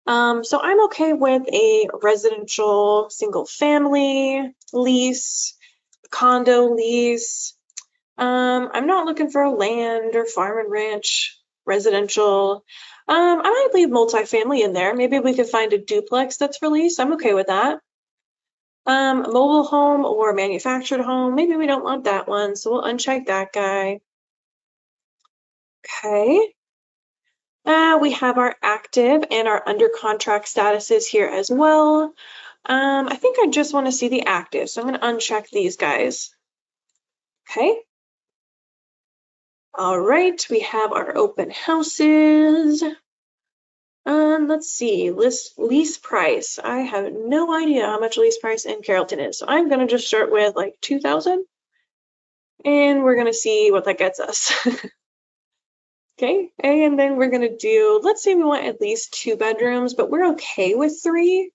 So I'm okay with a residential single family lease, condo lease. I'm not looking for a land or farm and ranch residential. I might leave multifamily in there. Maybe we could find a duplex that's for lease. I'm okay with that. Mobile home or manufactured home. Maybe we don't want that one, so we'll uncheck that guy. Okay. We have our active and our under contract statuses here as well. I think I just want to see the active, so I'm going to uncheck these guys. Okay. All right, we have our open houses. Let's see, lease price. I have no idea how much lease price in Carrollton is, so I'm going to just start with like 2,000, and we're going to see what that gets us. Okay, and then we're going to do, let's say we want at least 2 bedrooms, but we're okay with 3.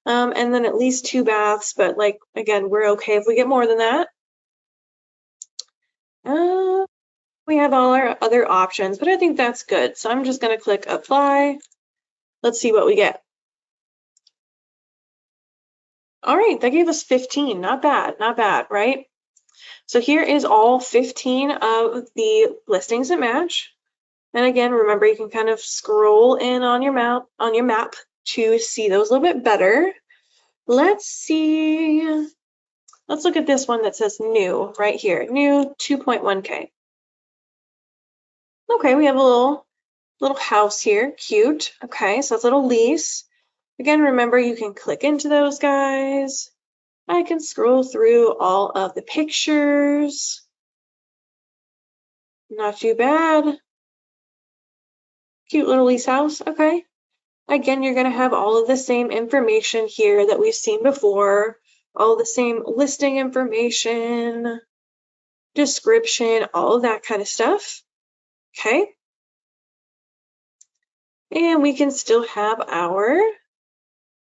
And then at least 2 baths, but like, again, we're okay if we get more than that. We have all our other options, but I think that's good. So I'm just going to click apply. Let's see what we get. All right, that gave us 15. Not bad, right? So here is all 15 of the listings that match. And again, remember, you can kind of scroll in on your map to see those a little bit better. Let's see. Let's look at this one that says new right here. New 2.1K. Okay, we have a little house here. Cute. Okay, so that's a little lease. Again, remember, you can click into those guys. I can scroll through all of the pictures. Not too bad. Cute little lease house. Okay. Again, you're going to have all of the same information here that we've seen before. All the same listing information, description, all of that kind of stuff. Okay. And we can still have our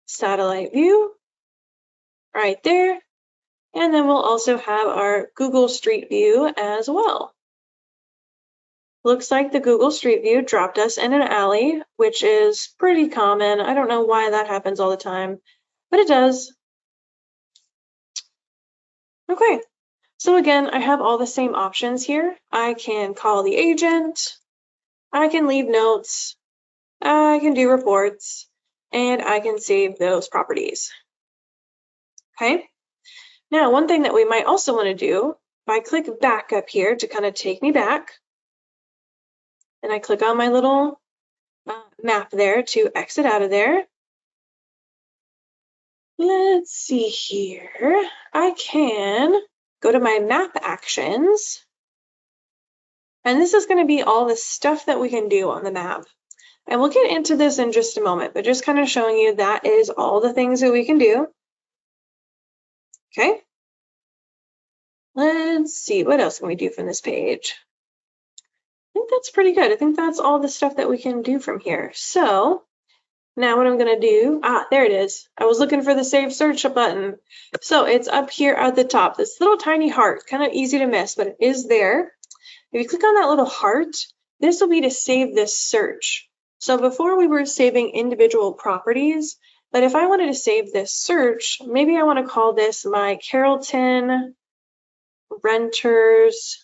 satellite view right there. And then we'll also have our Google Street View as well. Looks like the Google Street View dropped us in an alley, which is pretty common. I don't know why that happens all the time, but it does. Okay, so again, I have all the same options here. I can call the agent, I can leave notes, I can do reports, and I can save those properties. Okay, now one thing that we might also want to do, if I click back up here to kind of take me back, and I click on my little map there to exit out of there. Let's see here. I can go to my map actions, and this is going to be all the stuff that we can do on the map. And we'll get into this in just a moment, but just kind of showing you that is all the things that we can do. Okay. Let's see, what else can we do from this page? I think that's pretty good. I think that's all the stuff that we can do from here. So now what I'm going to do, there it is. I was looking for the Save Search button. So it's up here at the top, this little tiny heart, kind of easy to miss, but it is there. If you click on that little heart, this will be to save this search. So before we were saving individual properties, but if I wanted to save this search, maybe I want to call this my Carrollton Renters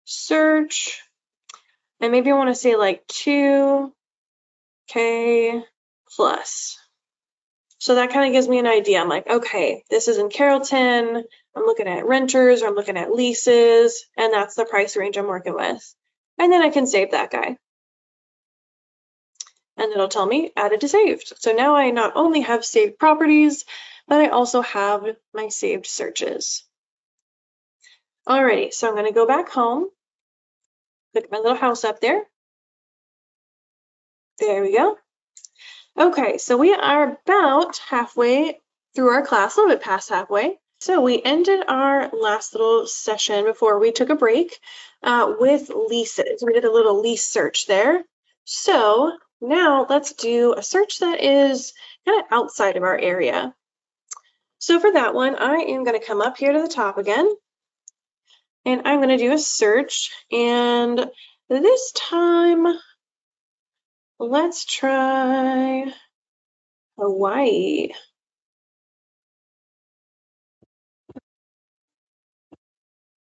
Search. And maybe I want to say like 2K plus. So that kind of gives me an idea. I'm like, okay, this is in Carrollton. I'm looking at renters, or I'm looking at leases, and that's the price range I'm working with. And then I can save that guy. And it'll tell me added to saved. So now I not only have saved properties, but I also have my saved searches. Alrighty, so I'm going to go back home. Click my little house up there. There we go. Okay, so we are about halfway through our class, a little bit past halfway. So we ended our last little session before we took a break with leases. We did a little lease search there. So now let's do a search that is kind of outside of our area. So for that one, I am going to come up here to the top again, and I'm going to do a search. And this time, let's try Hawaii.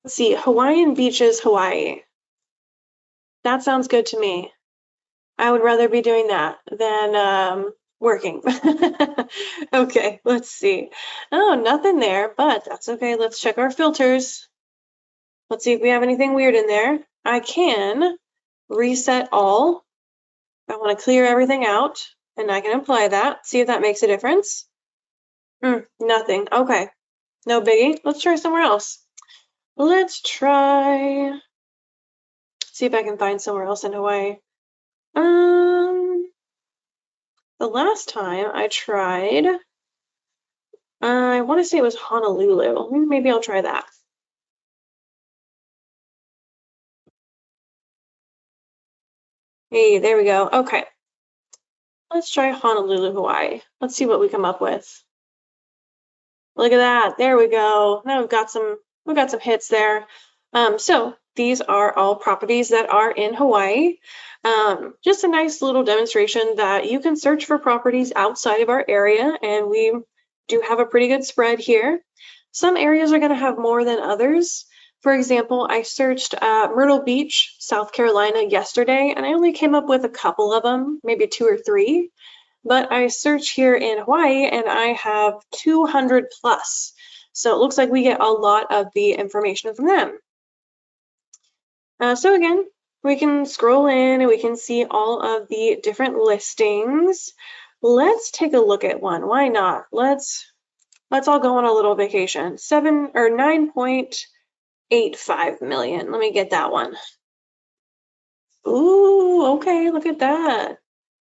Let's see, Hawaiian beaches, Hawaii. That sounds good to me. I would rather be doing that than working. Okay, let's see. Oh, nothing there, but that's okay. Let's check our filters. Let's see if we have anything weird in there. I can reset all. I want to clear everything out, and I can apply that. See if that makes a difference. Nothing. Okay, no biggie. Let's try somewhere else. Let's try, see if I can find somewhere else in Hawaii. The last time I tried, I want to say it was Honolulu. Maybe I'll try that. Hey, there we go. Okay. Let's try Honolulu, Hawaii. Let's see what we come up with. Look at that. There we go. Now we've got some hits there. So these are all properties that are in Hawaii. Just a nice little demonstration that you can search for properties outside of our area, and we do have a pretty good spread here. Some areas are going to have more than others. For example, I searched Myrtle Beach, South Carolina yesterday, and I only came up with a couple of them, maybe 2 or 3. But I search here in Hawaii, and I have 200 plus. So it looks like we get a lot of the information from them. So again, we can scroll in and we can see all of the different listings. Let's take a look at one. Why not? Let's all go on a little vacation. 9.85 million. Let me get that one. Ooh, okay, look at that.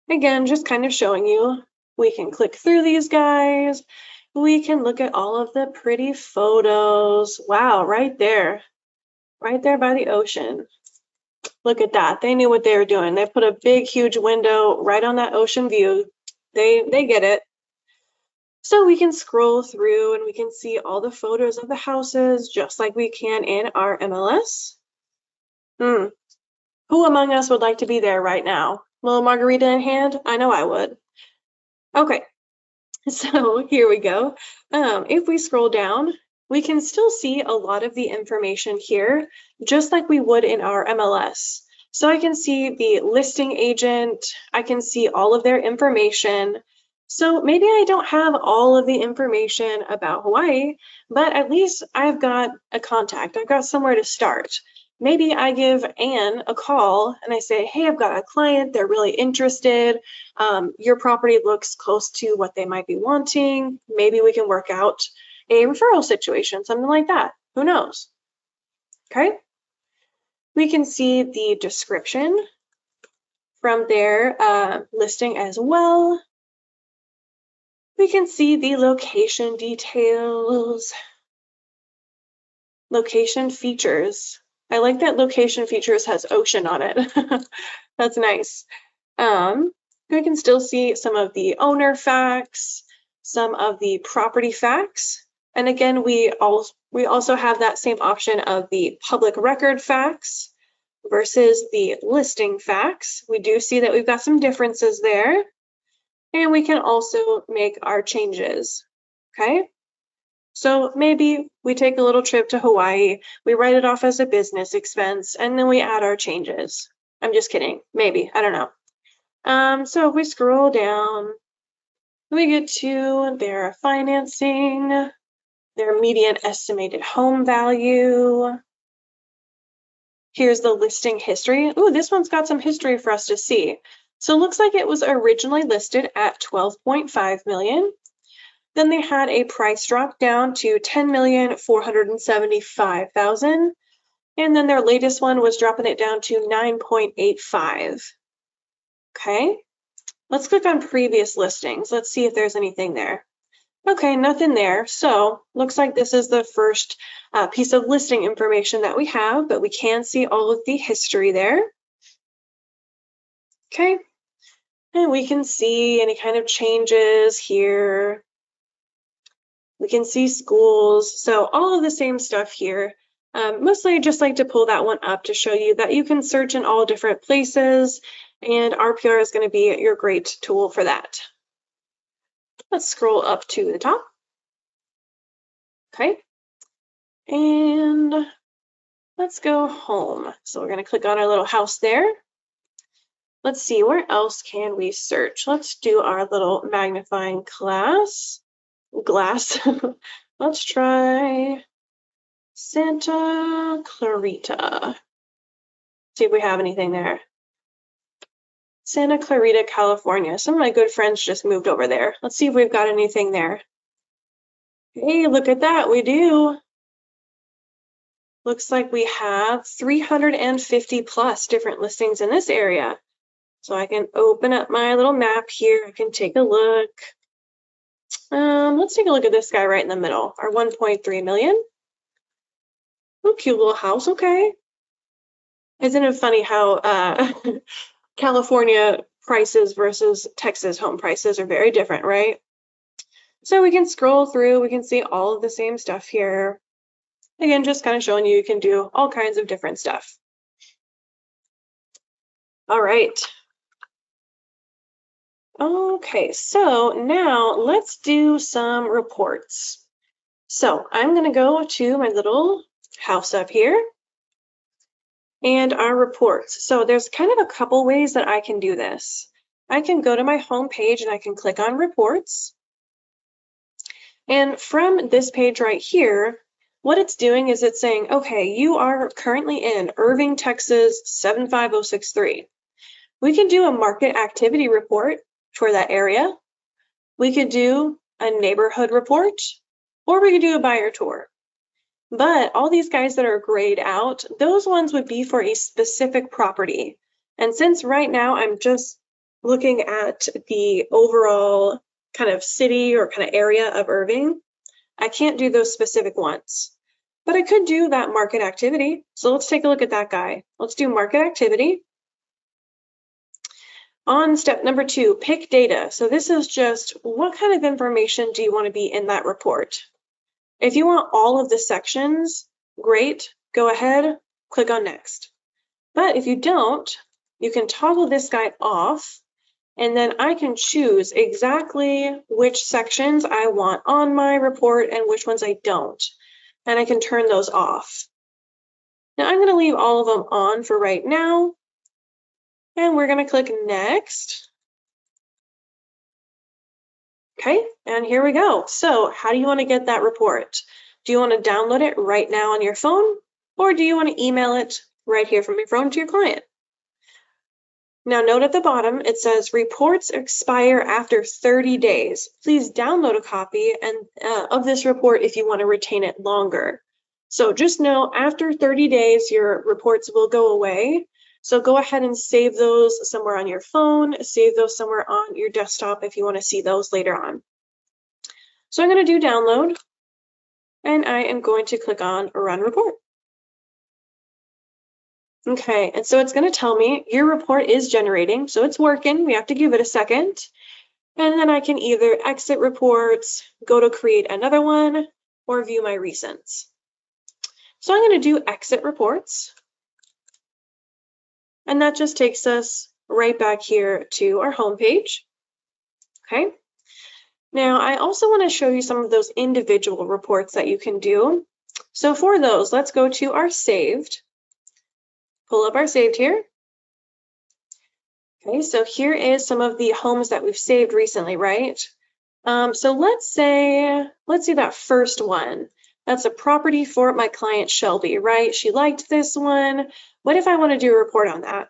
Again, just kind of showing you, we can click through these guys. We can look at all of the pretty photos. Wow, right there by the ocean. Look at that. They knew what they were doing. They put a big, huge window right on that ocean view. They get it. So we can scroll through and we can see all the photos of the houses just like we can in our MLS. Who among us would like to be there right now? Little margarita in hand? I know I would. Okay, so here we go. If we scroll down, we can still see a lot of the information here, just like we would in our MLS. So I can see the listing agent, I can see all of their information. So maybe I don't have all of the information about Hawaii, but at least I've got a contact, I've got somewhere to start. Maybe I give Anne a call and I say, hey, I've got a client, they're really interested. Your property looks close to what they might be wanting. Maybe we can work out a referral situation, something like that. Who knows? Okay. We can see the description from their listing as well. We can see the location details, location features. I like that location features has ocean on it. That's nice. We can still see some of the owner facts, some of the property facts. And again, we also have that same option of the public record facts versus the listing facts. We do see that we've got some differences there. And we can also make our changes, okay? So maybe we take a little trip to Hawaii, we write it off as a business expense, and then we add our changes. I'm just kidding, maybe, I don't know. So if we scroll down, we get to their financing, their median estimated home value. Here's the listing history. Ooh, this one's got some history for us to see. So it looks like it was originally listed at 12.5 million. Then they had a price drop down to 10,475,000. And then their latest one was dropping it down to 9.85. Okay, let's click on previous listings. Let's see if there's anything there. Okay, nothing there. So looks like this is the first piece of listing information that we have, but we can see all of the history there. Okay, and we can see any kind of changes here. We can see schools, so all of the same stuff here. Mostly I just like to pull that one up to show you that you can search in all different places, and RPR is going to be your great tool for that. Let's scroll up to the top. Okay, and let's go home. So we're going to click on our little house there. Let's see, where else can we search? Let's do our little magnifying glass. Let's try Santa Clarita. See if we have anything there. Santa Clarita, California. Some of my good friends just moved over there. Let's see if we've got anything there. Hey, look at that, we do. Looks like we have 350 plus different listings in this area. So I can open up my little map here. I can take a look. Let's take a look at this guy right in the middle, our 1.3 million. Oh, cute little house, okay. Isn't it funny how California prices versus Texas home prices are very different, right? So we can scroll through, we can see all of the same stuff here. Again, just kind of showing you can do all kinds of different stuff. All right. Okay, so now let's do some reports. So I'm going to go to my little house up here and our reports. So there's kind of a couple ways that I can do this. I can go to my home page and I can click on reports. And from this page right here, what it's doing is it's saying, okay, you are currently in Irving, Texas 75063. We can do a market activity report for that area. We could do a neighborhood report, or we could do a buyer tour. But all these guys that are grayed out, those ones would be for a specific property. And since right now I'm just looking at the overall kind of city or kind of area of Irving, I can't do those specific ones. But I could do that market activity. So let's take a look at that guy. Let's do market activity. On step number 2, pick data. So this is just what kind of information do you want to be in that report? If you want all of the sections, great, go ahead, click on next. But if you don't, you can toggle this guy off, and then I can choose exactly which sections I want on my report and which ones I don't. And I can turn those off. Now I'm going to leave all of them on for right now. And we're going to click Next. Okay, and here we go. So how do you want to get that report? Do you want to download it right now on your phone? Or do you want to email it right here from your phone to your client? Now note at the bottom, it says reports expire after 30 days. Please download a copy of this report if you want to retain it longer. So just know after 30 days, your reports will go away. So go ahead and save those somewhere on your phone, save those somewhere on your desktop if you want to see those later on. So I'm going to do download, and I am going to click on Run Report. Okay, and so it's going to tell me your report is generating, so it's working. We have to give it a second. And then I can either exit reports, go to create another one, or view my recents. So I'm going to do exit reports. And that just takes us right back here to our home page. Okay. Now, I also want to show you some of those individual reports that you can do. So for those, let's go to our saved. Pull up our saved here. Okay, so here is some of the homes that we've saved recently, right? So let's see that first one. That's a property for my client Shelby, right? She liked this one. What if I want to do a report on that?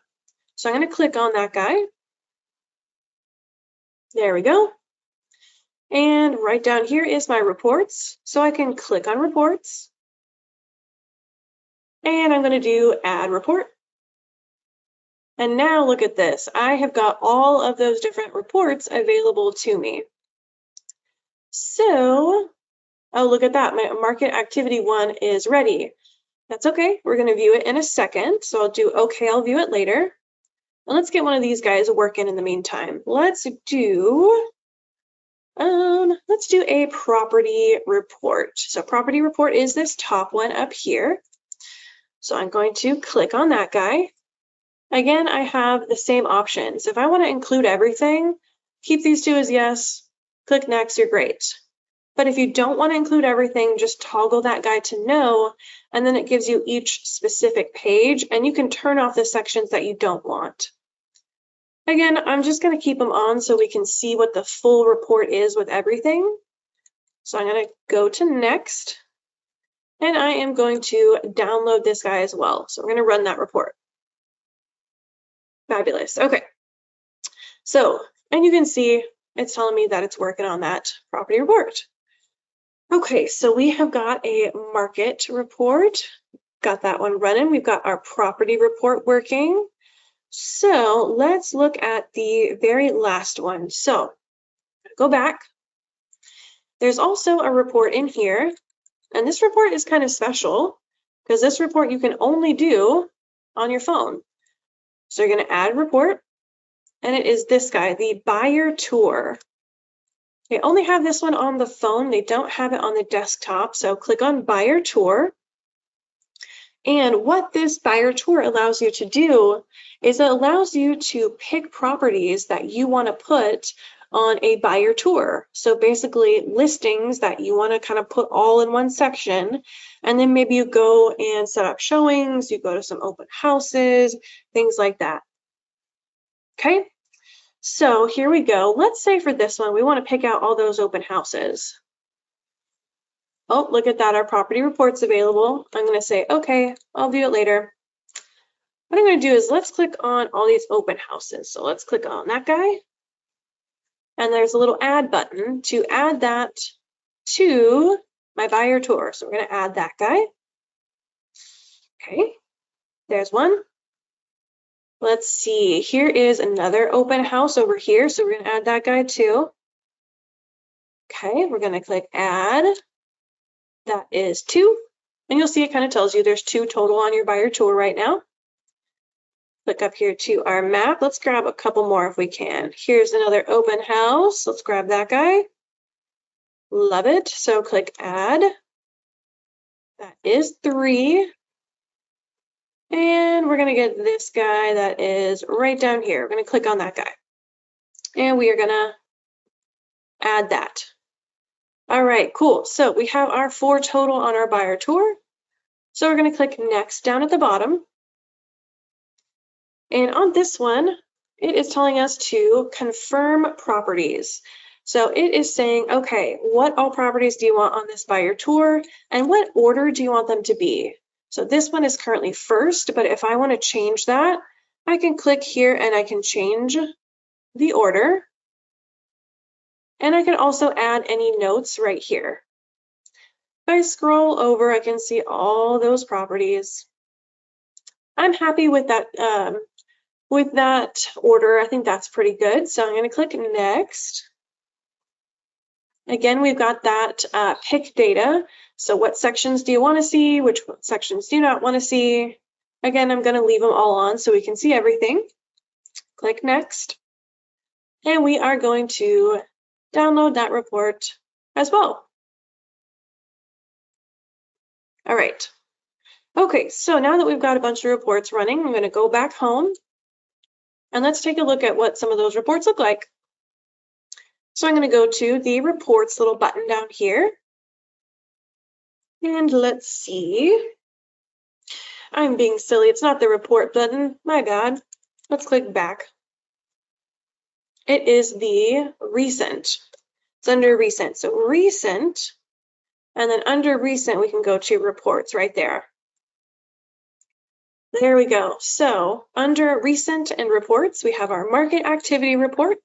So I'm going to click on that guy. There we go. And right down here is my reports. So I can click on reports. And I'm going to do add report. And now look at this. I have got all of those different reports available to me. So, oh, look at that. My market activity one is ready. That's okay. We're going to view it in a second. So I'll do okay. I'll view it later. And let's get one of these guys working in the meantime. Let's do a property report. So property report is this top one up here. So I'm going to click on that guy. Again, I have the same options. If I want to include everything, keep these two as yes, click next, you're great. But if you don't want to include everything, just toggle that guy to no, and then it gives you each specific page, and you can turn off the sections that you don't want. Again, I'm just going to keep them on so we can see what the full report is with everything. So I'm going to go to next, and I am going to download this guy as well. So we're going to run that report. Fabulous. Okay. So, and you can see it's telling me that it's working on that property report. Okay, so we have got a market report, got that one running. We've got our property report working. So let's look at the very last one. So go back. There's also a report in here, and this report is kind of special because this report you can only do on your phone. So you're going to add report, and it is this guy, the buyer tour. They only have this one on the phone. They don't have it on the desktop. So click on buyer tour. And what this buyer tour allows you to do is it allows you to pick properties that you want to put on a buyer tour. So basically listings that you want to kind of put all in one section. And then maybe you go and set up showings, you go to some open houses, things like that. Okay, so here we go. Let's say for this one, we want to pick out all those open houses. Oh, look at that, our property report's available. I'm going to say, okay, I'll view it later. What I'm going to do is let's click on all these open houses. So let's click on that guy. And there's a little add button to add that to my buyer tour. So we're going to add that guy. Okay, there's one. Let's see, here is another open house over here. So we're going to add that guy too. Okay, we're going to click add. That is 2. And you'll see it kind of tells you there's 2 total on your buyer tour right now. Click up here to our map. Let's grab a couple more if we can. Here's another open house. Let's grab that guy. Love it. So click add. That is 3. And we're going to get this guy that is right down here. We're going to click on that guy. And we are going to add that. All right, cool. So we have our 4 total on our buyer tour. So we're going to click next down at the bottom. And on this one, it is telling us to confirm properties. So it is saying, okay, what all properties do you want on this buyer tour? And what order do you want them to be? So this one is currently first, but if I want to change that, I can click here and I can change the order. And I can also add any notes right here. If I scroll over, I can see all those properties. I'm happy with that order. I think that's pretty good. So I'm going to click next. Again, we've got that pick data. So what sections do you want to see? Which sections do you not want to see? Again, I'm going to leave them all on so we can see everything. Click next. And we are going to download that report as well. All right. Okay, so now that we've got a bunch of reports running, I'm going to go back home. And let's take a look at what some of those reports look like. So I'm going to go to the reports little button down here. And let's see. I'm being silly. It's not the report button. My bad. Let's click back. It is the recent. It's under recent. So recent. And then under recent, we can go to reports right there. There we go. So under recent and reports, we have our market activity report.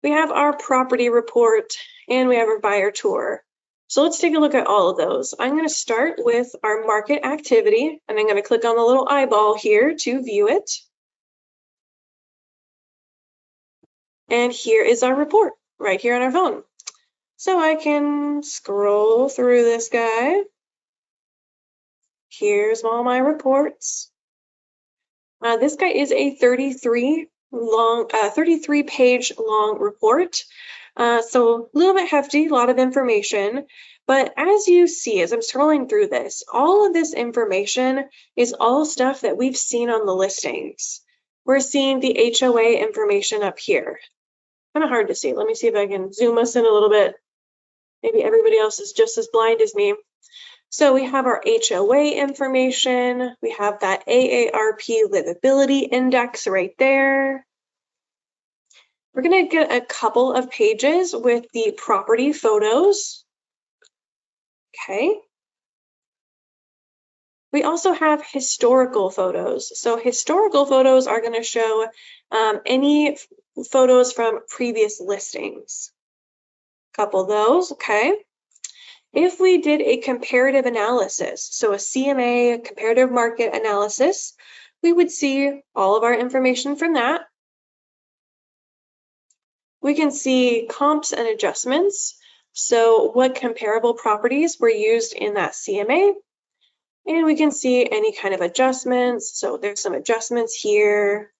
We have our property report, and we have our buyer tour. So let's take a look at all of those. I'm going to start with our market activity, and I'm going to click on the little eyeball here to view it. And here is our report right here on our phone. So I can scroll through this guy. Here's all my reports. This guy is a 33-page long report. So a little bit hefty, a lot of information. But as you see, as I'm scrolling through this, all of this information is all stuff that we've seen on the listings. We're seeing the HOA information up here. Kind of hard to see. Let me see if I can zoom us in a little bit. Maybe everybody else is just as blind as me. So we have our HOA information. We have that AARP livability index right there. We're going to get a couple of pages with the property photos. Okay. We also have historical photos. So historical photos are going to show any photos from previous listings. Couple of those, okay. If we did a comparative analysis, so a CMA, comparative market analysis, we would see all of our information from that. We can see comps and adjustments, so what comparable properties were used in that CMA. And we can see any kind of adjustments, so there's some adjustments here.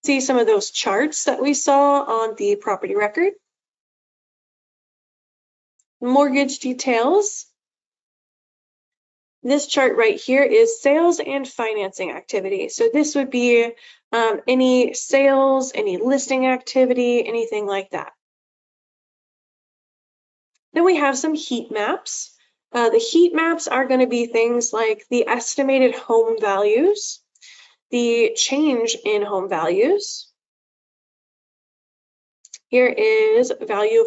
See some of those charts that we saw on the property record. Mortgage details. This chart right here is sales and financing activity. So this would be any sales, any listing activity, anything like that. Then we have some heat maps. The heat maps are going to be things like the estimated home values, the change in home values. Here is value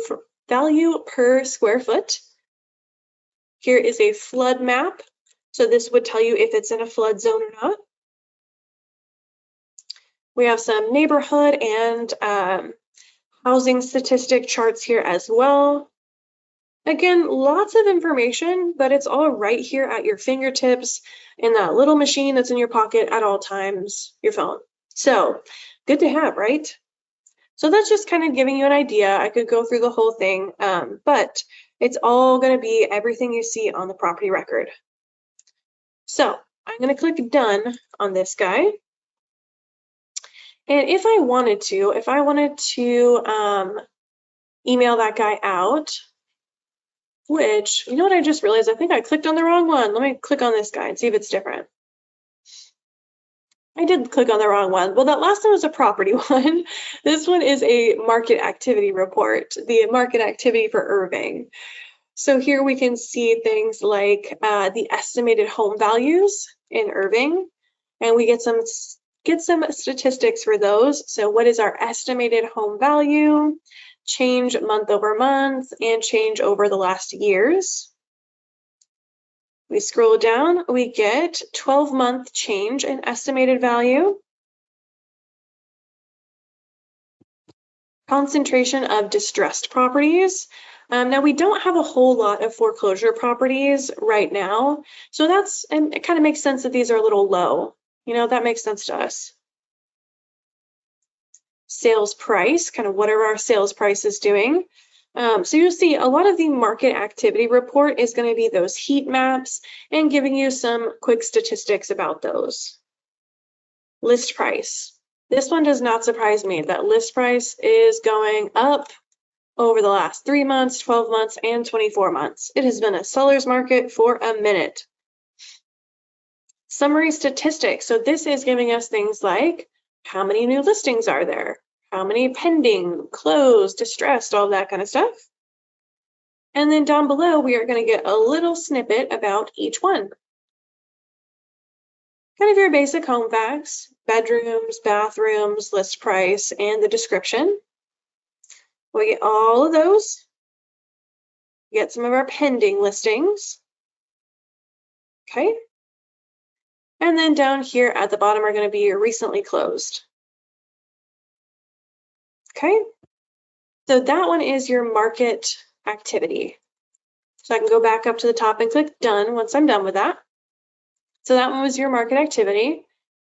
per square foot. Here is a flood map. So this would tell you if it's in a flood zone or not. We have some neighborhood and housing statistic charts here as well. Again, lots of information, but it's all right here at your fingertips in that little machine that's in your pocket at all times, your phone. So good to have, right? So that's just kind of giving you an idea. I could go through the whole thing, but it's all going to be everything you see on the property record. So I'm going to click done on this guy. And if I wanted to email that guy out, which, you know what I just realized? I think I clicked on the wrong one. Let me click on this guy and see if it's different. I did click on the wrong one. Well, that last one was a property one. This one is a market activity report, the market activity for Irving. So here we can see things like the estimated home values in Irving, and we get some statistics for those. So what is our estimated home value, change month over month, and change over the last years. We scroll down, we get 12-month change in estimated value, concentration of distressed properties. Now we don't have a whole lot of foreclosure properties right now, so it kind of makes sense that these are a little low. You know, that makes sense to us. Sales price, kind of what are our sales prices doing? So you'll see a lot of the market activity report is going to be those heat maps and giving you some quick statistics about those. List price. This one does not surprise me that list price is going up over the last 3 months, 12 months, and 24 months. It has been a seller's market for a minute. Summary statistics. So this is giving us things like how many new listings are there? How many pending, closed, distressed, all that kind of stuff. And then down below, we are going to get a little snippet about each one. Kind of your basic home facts, bedrooms, bathrooms, list price, and the description. We get all of those. We get some of our pending listings. Okay. And then down here at the bottom are going to be your recently closed. Okay, so that one is your market activity. So I can go back up to the top and click done once I'm done with that. So that one was your market activity.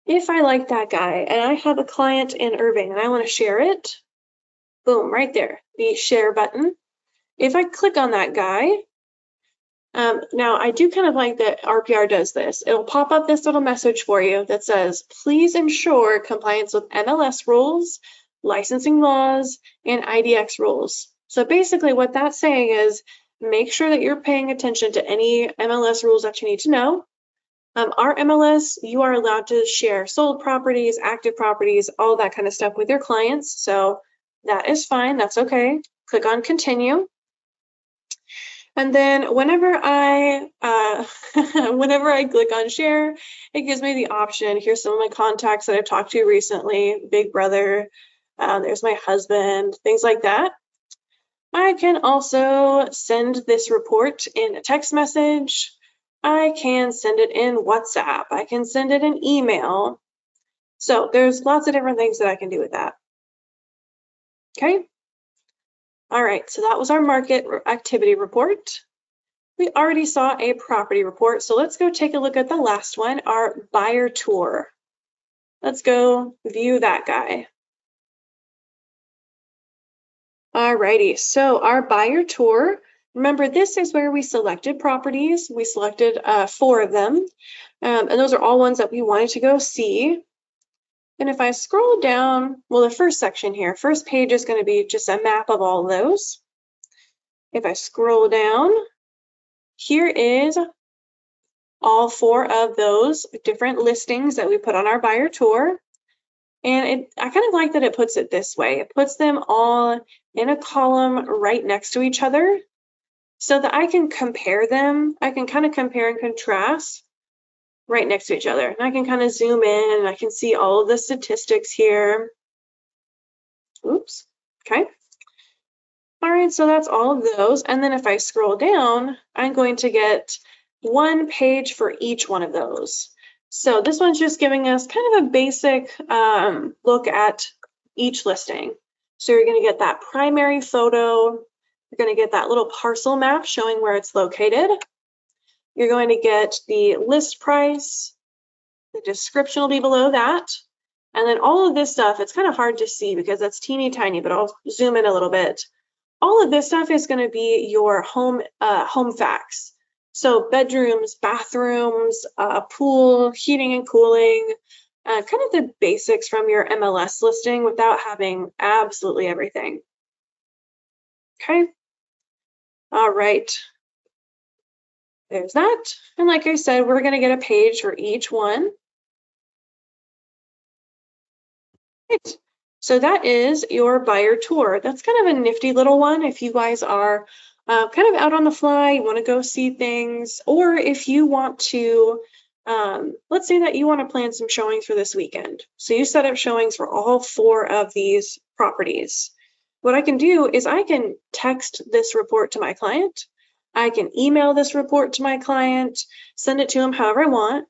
If I like that guy and I have a client in Irving and I want to share it, boom, right there, the share button. If I click on that guy, now I do kind of like that RPR does this. It'll pop up this little message for you that says, please ensure compliance with MLS rules, licensing laws, and IDX rules. So basically what that's saying is make sure that you're paying attention to any MLS rules that you need to know. Our MLS, you are allowed to share sold properties, active properties, all that kind of stuff with your clients. So that is fine, that's okay. Click on continue. And then whenever I click on share, it gives me the option. Here's some of my contacts that I've talked to recently, Big Brother, there's my husband, things like that. I can also send this report in a text message. I can send it in WhatsApp. I can send it in email. So there's lots of different things that I can do with that. Okay. All right, so that was our market activity report. We already saw a property report, so let's go take a look at the last one, our buyer tour. Let's go view that guy. All righty, so our buyer tour, remember this is where we selected properties. We selected 4 of them, and those are all ones that we wanted to go see. And if I scroll down, well, the first section here, first page is going to be just a map of all of those. If I scroll down, here is all 4 of those different listings that we put on our buyer tour. And I kind of like that it puts it this way. It puts them all in a column right next to each other so that I can compare them. I can kind of compare and contrast right next to each other. And I can kind of zoom in and I can see all of the statistics here. Oops, okay. All right, so that's all of those. And then if I scroll down, I'm going to get 1 page for each one of those. So this one's just giving us kind of a basic look at each listing. So you're going to get that primary photo. You're going to get that little parcel map showing where it's located. You're going to get the list price. The description will be below that. And then all of this stuff, it's kind of hard to see because that's teeny tiny, but I'll zoom in a little bit. All of this stuff is going to be your home facts. So bedrooms, bathrooms, pool, heating and cooling, kind of the basics from your MLS listing without having absolutely everything. Okay. All right. There's that. And like I said, we're going to get a page for each one. Right. So that is your buyer tour. That's kind of a nifty little one if you guys are kind of out on the fly, you want to go see things, or if you want to, let's say that you want to plan some showings for this weekend. So you set up showings for all 4 of these properties. What I can do is I can text this report to my client. I can email this report to my client, send it to them however I want.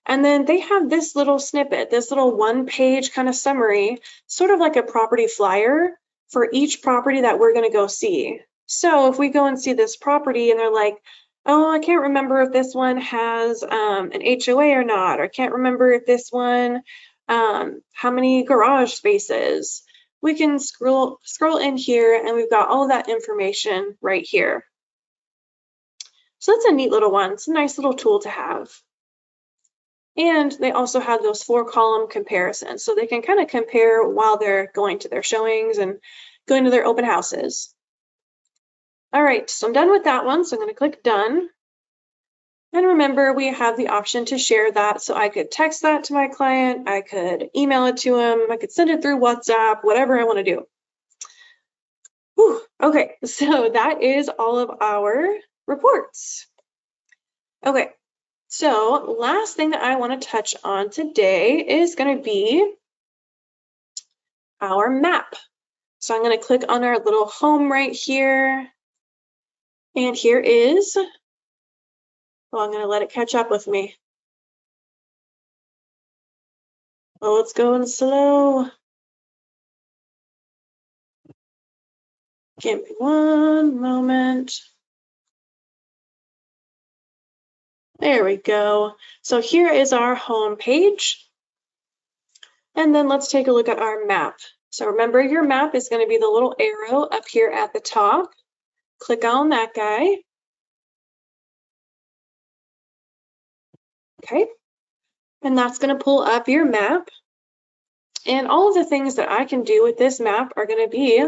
And then they have this little snippet, this little 1-page kind of summary, sort of like a property flyer for each property that we're going to go see. So if we go and see this property and they're like, oh, I can't remember if this one has an HOA or not, or I can't remember if this one, how many garage spaces, we can scroll in here and we've got all that information right here. So that's a neat little one. It's a nice little tool to have. And they also have those 4-column comparisons. So they can kind of compare while they're going to their showings and going to their open houses. All right, so I'm done with that one. So I'm going to click done. And remember, we have the option to share that. So I could text that to my client. I could email it to him. I could send it through WhatsApp, whatever I want to do. Whew. Okay, so that is all of our reports. Okay. So last thing that I want to touch on today is going to be our map. So I'm going to click on our little home right here. And here is, oh, I'm going to let it catch up with me. Oh, it's going slow. Give me one moment. There we go. So here is our home page. And then let's take a look at our map. So remember, your map is going to be the little arrow up here at the top. Click on that guy. Okay. And that's going to pull up your map. And all of the things that I can do with this map are going to be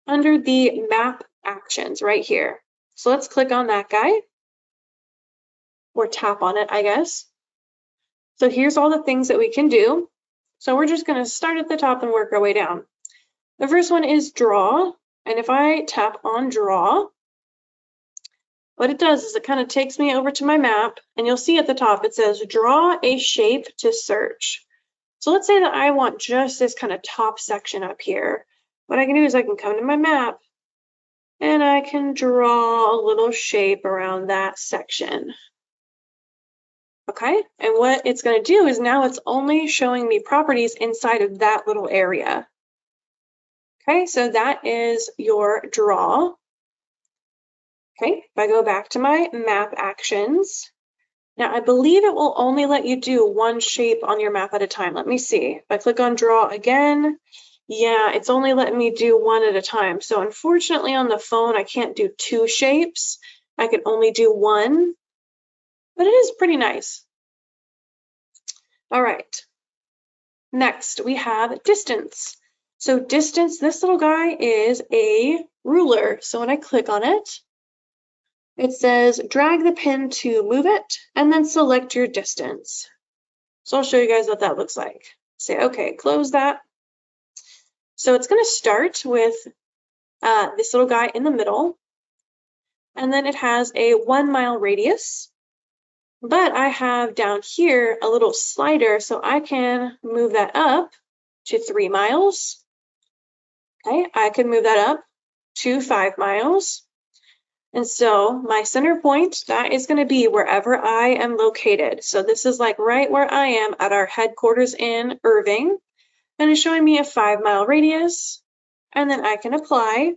under the map actions right here. So let's click on that guy, or tap on it, I guess. So here's all the things that we can do. So we're just going to start at the top and work our way down. The first one is draw. And if I tap on draw, what it does is it kind of takes me over to my map, and you'll see at the top it says draw a shape to search. So let's say that I want just this kind of top section up here. What I can do is I can come to my map and I can draw a little shape around that section. Okay, and what it's going to do is now it's only showing me properties inside of that little area. Okay, so that is your draw. Okay, if I go back to my map actions, now I believe it will only let you do one shape on your map at a time. Let me see. If I click on draw again, yeah, it's only letting me do one at a time. So unfortunately on the phone, I can't do 2 shapes. I can only do 1, but it is pretty nice. All right, next we have distance. So distance, this little guy is a ruler. So when I click on it, it says drag the pin to move it and then select your distance. So I'll show you guys what that looks like. Say, okay, close that. So it's going to start with this little guy in the middle, and then it has a 1-mile radius. But I have down here a little slider, so I can move that up to 3 miles. Okay, I can move that up to 5 miles. And so my center point, that is going to be wherever I am located. So this is like right where I am at our headquarters in Irving. And it's showing me a 5-mile radius. And then I can apply.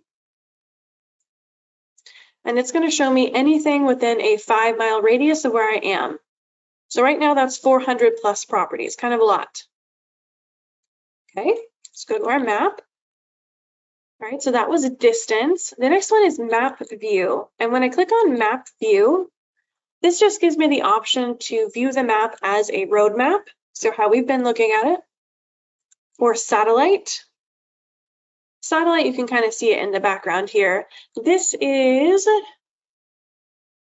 And it's going to show me anything within a 5-mile radius of where I am. So right now that's 400 plus properties, kind of a lot. Okay, let's go to our map. All right, so that was a distance. The next one is map view. And when I click on map view, this just gives me the option to view the map as a road map. So how we've been looking at it. Or satellite. Satellite, you can kind of see it in the background here. This is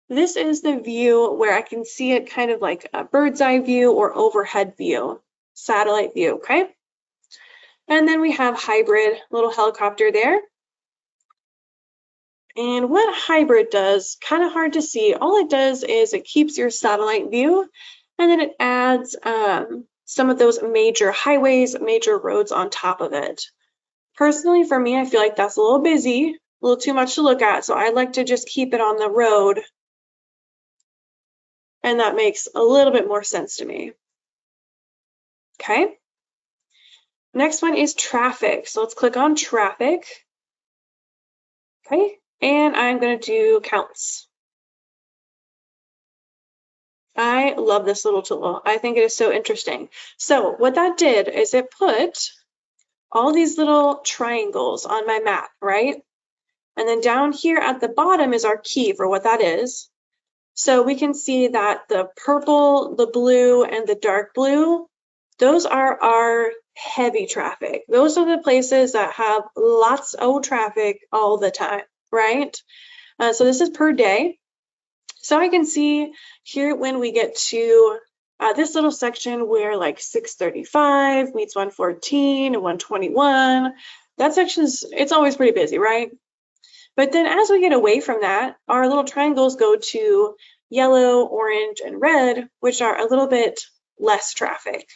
This is the view where I can see it kind of like a bird's eye view or overhead view, satellite view, okay? And then we have hybrid, little helicopter there. And what hybrid does, kind of hard to see. All it does is it keeps your satellite view, and then it adds some of those major highways, major roads on top of it. Personally, for me, I feel like that's a little busy, a little too much to look at, so I like to just keep it on the road, and that makes a little bit more sense to me. Okay. Next one is traffic. So let's click on traffic. Okay. And I'm going to do counts. I love this little tool. I think it is so interesting. So what that did is it put all these little triangles on my map, right? And then down here at the bottom is our key for what that is. So we can see that the purple, the blue, and the dark blue, those are our heavy traffic. Those are the places that have lots of traffic all the time, right? So this is per day. So I can see here when we get to this little section where like 635 meets 114 and 121, that section's, it's always pretty busy, right? But then as we get away from that, our little triangles go to yellow, orange, and red, which are a little bit less traffic.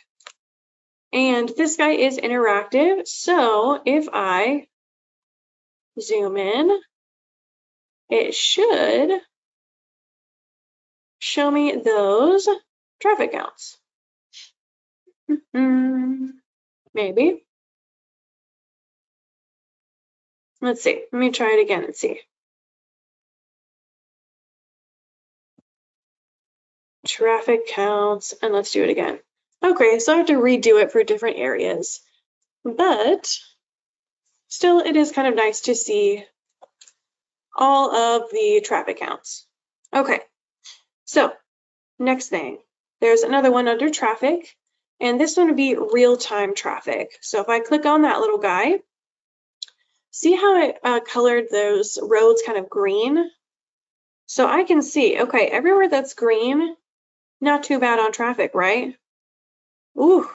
And this guy is interactive. So if I zoom in, it should show me those traffic counts. Maybe. Let's see. Let me try it again and see. Traffic counts, and let's do it again. Okay, so I have to redo it for different areas, but still it is kind of nice to see all of the traffic counts. Okay, so next thing, there's another one under traffic, and this one would be real-time traffic. So if I click on that little guy, see how it colored those roads kind of green? So I can see, okay, everywhere that's green, not too bad on traffic, right? Ooh,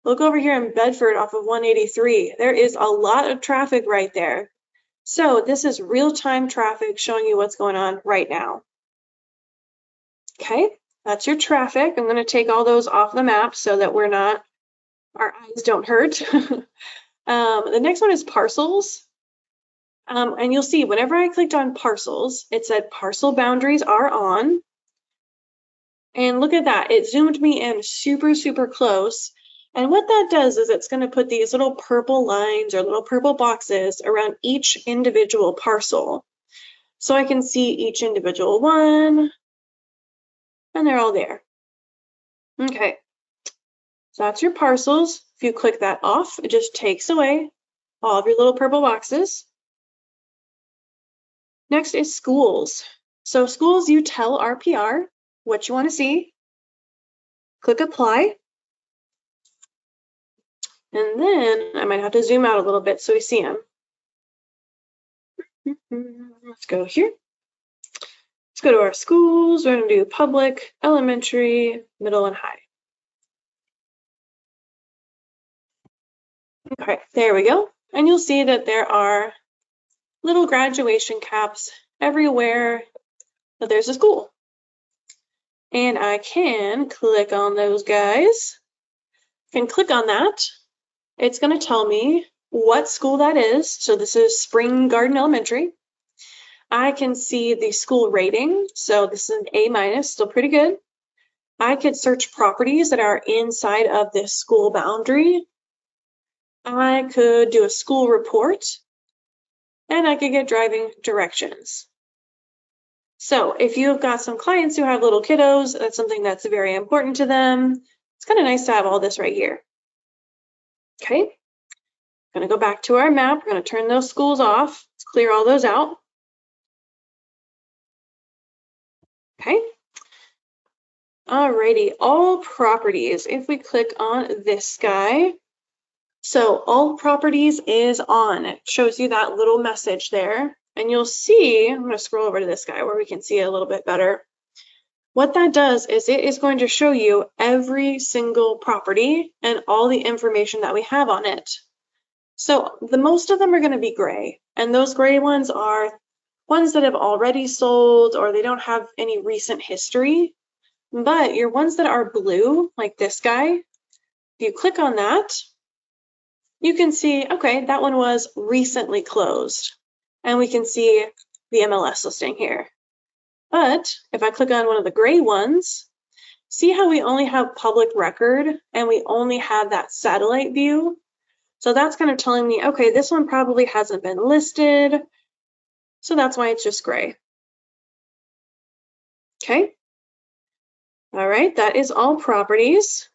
look over here in Bedford off of 183. There is a lot of traffic right there. So this is real-time traffic showing you what's going on right now. Okay, that's your traffic. I'm going to take all those off the map so that our eyes don't hurt. The next one is parcels. And you'll see whenever I clicked on parcels, it said parcel boundaries are on. And look at that, it zoomed me in super, super close. And what that does is it's going to put these little purple lines or little purple boxes around each individual parcel. So I can see each individual one, and they're all there. Okay, so that's your parcels. If you click that off, it just takes away all of your little purple boxes. Next is schools. So schools, you tell RPR what you want to see. Click apply. And then I might have to zoom out a little bit so we see them. Let's go here. Let's go to our schools. We're going to do public, elementary, middle, and high. Okay, there we go. And you'll see that there are little graduation caps everywhere that there's a school. And I can click on those guys. I can click on that. It's going to tell me what school that is. So this is Spring Garden Elementary. I can see the school rating. So this is an A-, still pretty good. I could search properties that are inside of this school boundary. I could do a school report, and I could get driving directions. So if you've got some clients who have little kiddos, that's something that's very important to them. It's kind of nice to have all this right here. Okay, I'm going to go back to our map. We're going to turn those schools off. Let's clear all those out. Okay. Alrighty, all properties. If we click on this guy, so all properties is on. It shows you that little message there. And you'll see, I'm going to scroll over to this guy where we can see it a little bit better. What that does is it is going to show you every single property and all the information that we have on it. So the most of them are going to be gray, and those gray ones are ones that have already sold or they don't have any recent history. But your ones that are blue, like this guy, if you click on that, you can see, okay, that one was recently closed. And we can see the MLS listing here. But if I click on one of the gray ones, see how we only have public record and we only have that satellite view? So that's kind of telling me, okay, this one probably hasn't been listed. So that's why it's just gray. Okay. All right, that is all properties.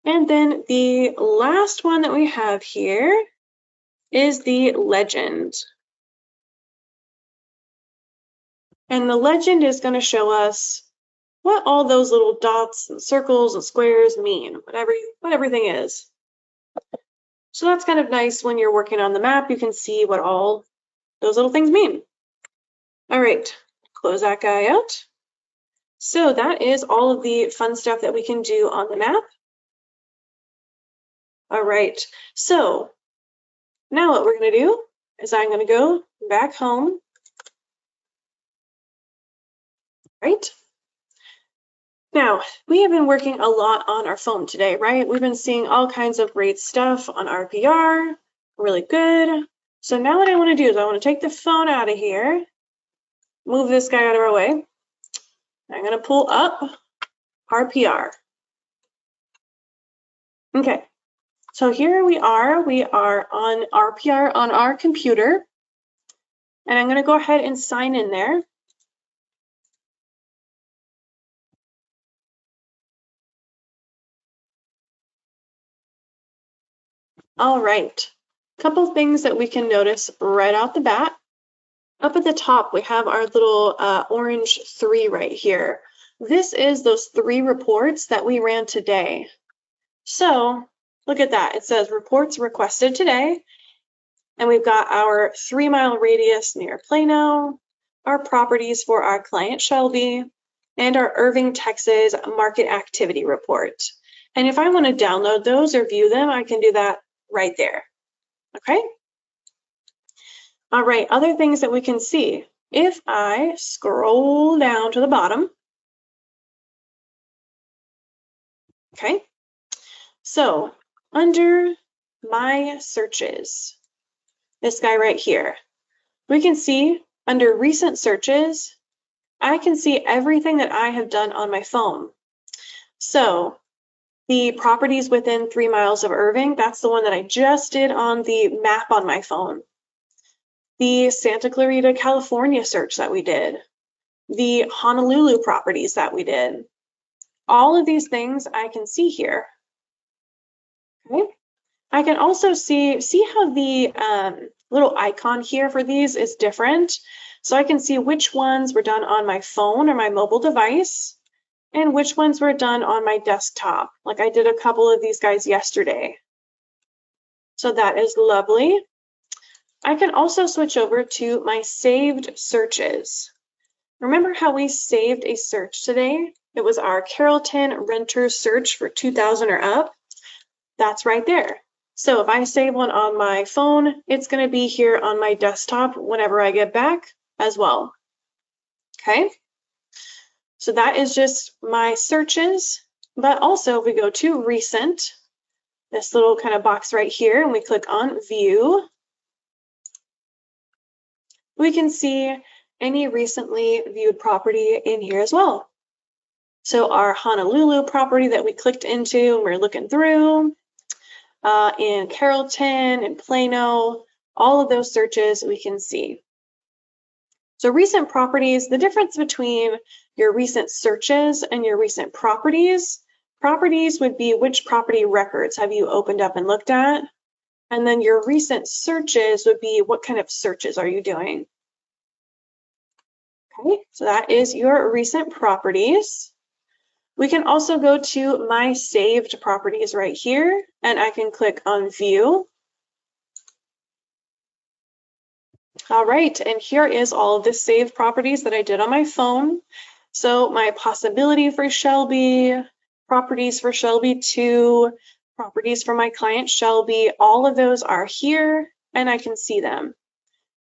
And then the last one that we have here is the legend. And the legend is going to show us what all those little dots and circles and squares mean, what everything is. So that's kind of nice when you're working on the map, you can see what all those little things mean. All right, close that guy out. So that is all of the fun stuff that we can do on the map. All right, so now what we're going to do is I'm going to go back home. Right? Now, we have been working a lot on our phone today, right? We've been seeing all kinds of great stuff on RPR, really good. So now what I want to do is I want to take the phone out of here, move this guy out of our way. I'm going to pull up RPR. Okay, so here we are on RPR on our computer, and I'm going to go ahead and sign in there. All right, a couple things that we can notice right off the bat. Up at the top, we have our little orange 3 right here. This is those 3 reports that we ran today. So look at that. It says reports requested today. And we've got our 3-mile radius near Plano, our properties for our client Shelby, and our Irving, Texas market activity report. And if I want to download those or view them, I can do that right there. Okay? All right, other things that we can see. If I scroll down to the bottom, okay, so under my searches, this guy right here, we can see under recent searches, I can see everything that I have done on my phone. So the properties within 3 miles of Irving, that's the one that I just did on the map on my phone. The Santa Clarita, California search that we did, the Honolulu properties that we did. All of these things I can see here. Okay. I can also see how the little icon here for these is different. So I can see which ones were done on my phone or my mobile device and which ones were done on my desktop. Like I did a couple of these guys yesterday. So that is lovely. I can also switch over to my saved searches. Remember how we saved a search today? It was our Carrollton renter search for 2000 or up. That's right there. So if I save one on my phone, it's going to be here on my desktop whenever I get back as well. Okay. So that is just my searches, but also if we go to recent, this little kind of box right here, and we click on view, we can see any recently viewed property in here as well. So our Honolulu property that we clicked into and we're looking through, in Carrollton and Plano, all of those searches we can see. So recent properties, the difference between your recent searches and your recent properties would be which property records have you opened up and looked at? And then your recent searches would be what kind of searches are you doing? Okay, so that is your recent properties. We can also go to my saved properties right here, and I can click on view. All right, and here is all of the saved properties that I did on my phone. So my possibility for Shelby, properties for Shelby 2, properties for my client Shelby, all of those are here and I can see them.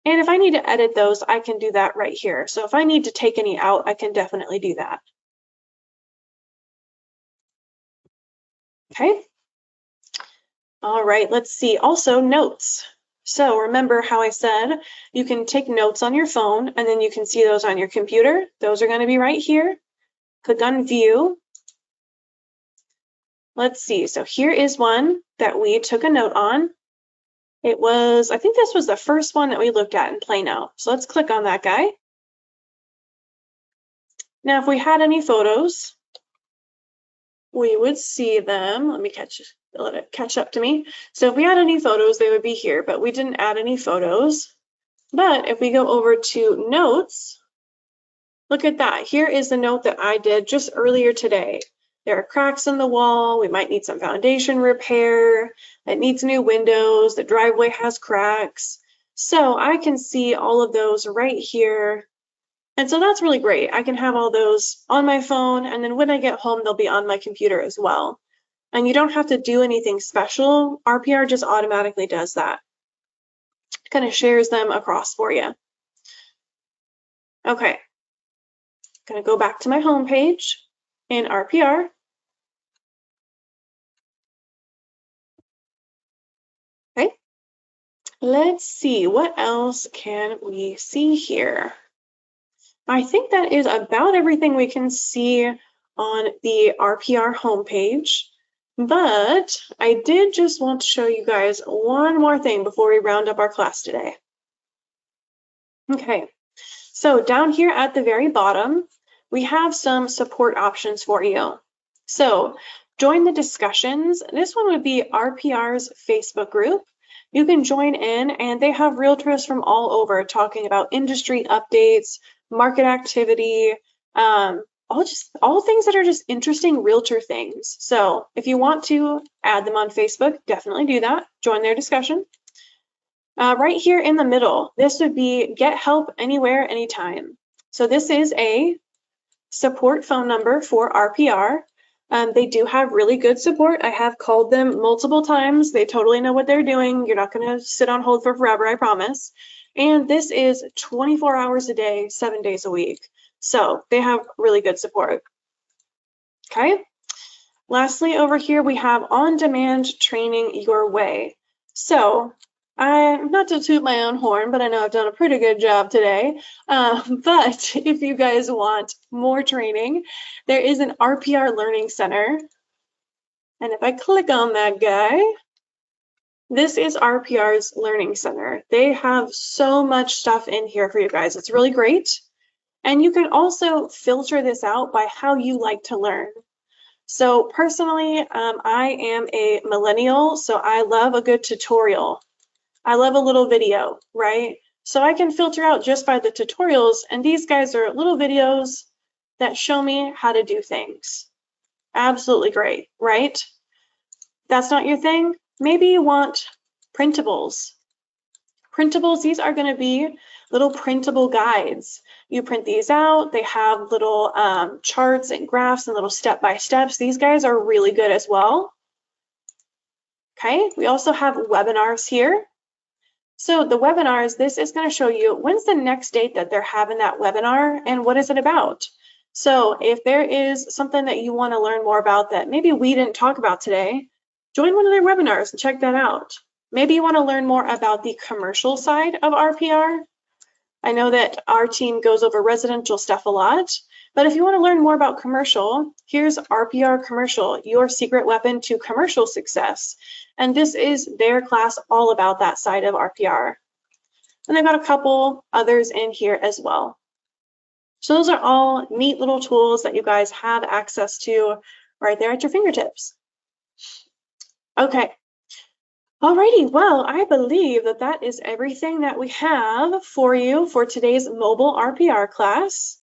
And if I need to edit those, I can do that right here. So if I need to take any out, I can definitely do that. Okay. All right, let's see. Also notes. So remember how I said you can take notes on your phone and then you can see those on your computer. Those are going to be right here. Click on view. Let's see. So here is one that we took a note on. It was, I think this was the first one that we looked at in Plano. So let's click on that guy. Now, if we had any photos, we would see them. Let it catch up to me. So if we had any photos, they would be here, but we didn't add any photos. But if we go over to notes, look at that. Here is the note that I did just earlier today. There are cracks in the wall. We might need some foundation repair. It needs new windows. The driveway has cracks. So I can see all of those right here. And so that's really great. I can have all those on my phone, and then when I get home, they'll be on my computer as well. And you don't have to do anything special. RPR just automatically does that. Kind of shares them across for you. Okay. Going to go back to my home page in RPR. Okay. Let's see, what else can we see here? I think that is about everything we can see on the RPR homepage, but I did just want to show you guys one more thing before we round up our class today. Okay, so down here at the very bottom, we have some support options for you. So join the discussions. This one would be RPR's Facebook group. You can join in, and they have realtors from all over talking about industry updates, market activity, all things that are just interesting realtor things. So if you want to add them on Facebook, definitely do that. Join their discussion. Right here in the middle, this would be get help anywhere, anytime. So this is a support phone number for RPR. They do have really good support. I have called them multiple times. They totally know what they're doing. You're not going to sit on hold for forever, I promise. And this is 24 hours a day, 7 days a week. So they have really good support. Okay. Lastly, over here, we have on-demand training your way. So I'm not to toot my own horn, but I know I've done a pretty good job today. But if you guys want more training, there is an RPR Learning Center. And if I click on that guy, this is RPR's Learning Center. They have so much stuff in here for you guys. It's really great. And you can also filter this out by how you like to learn. So personally, I am a millennial, so I love a good tutorial. I love a little video, right? So I can filter out just by the tutorials, and these guys are little videos that show me how to do things. Absolutely great, right? That's not your thing? Maybe you want printables. Printables, these are going to be little printable guides. You print these out. They have little charts and graphs and little step-by-steps. These guys are really good as well. Okay, we also have webinars here. So the webinars, this is going to show you when's the next date that they're having that webinar and what is it about. So if there is something that you want to learn more about that maybe we didn't talk about today, join one of their webinars and check that out. Maybe you want to learn more about the commercial side of RPR. I know that our team goes over residential stuff a lot, but if you want to learn more about commercial, here's RPR Commercial, your secret weapon to commercial success. And this is their class all about that side of RPR. And they've got a couple others in here as well. So those are all neat little tools that you guys have access to right there at your fingertips. Okay. Alrighty, well, I believe that that is everything that we have for you for today's mobile RPR class.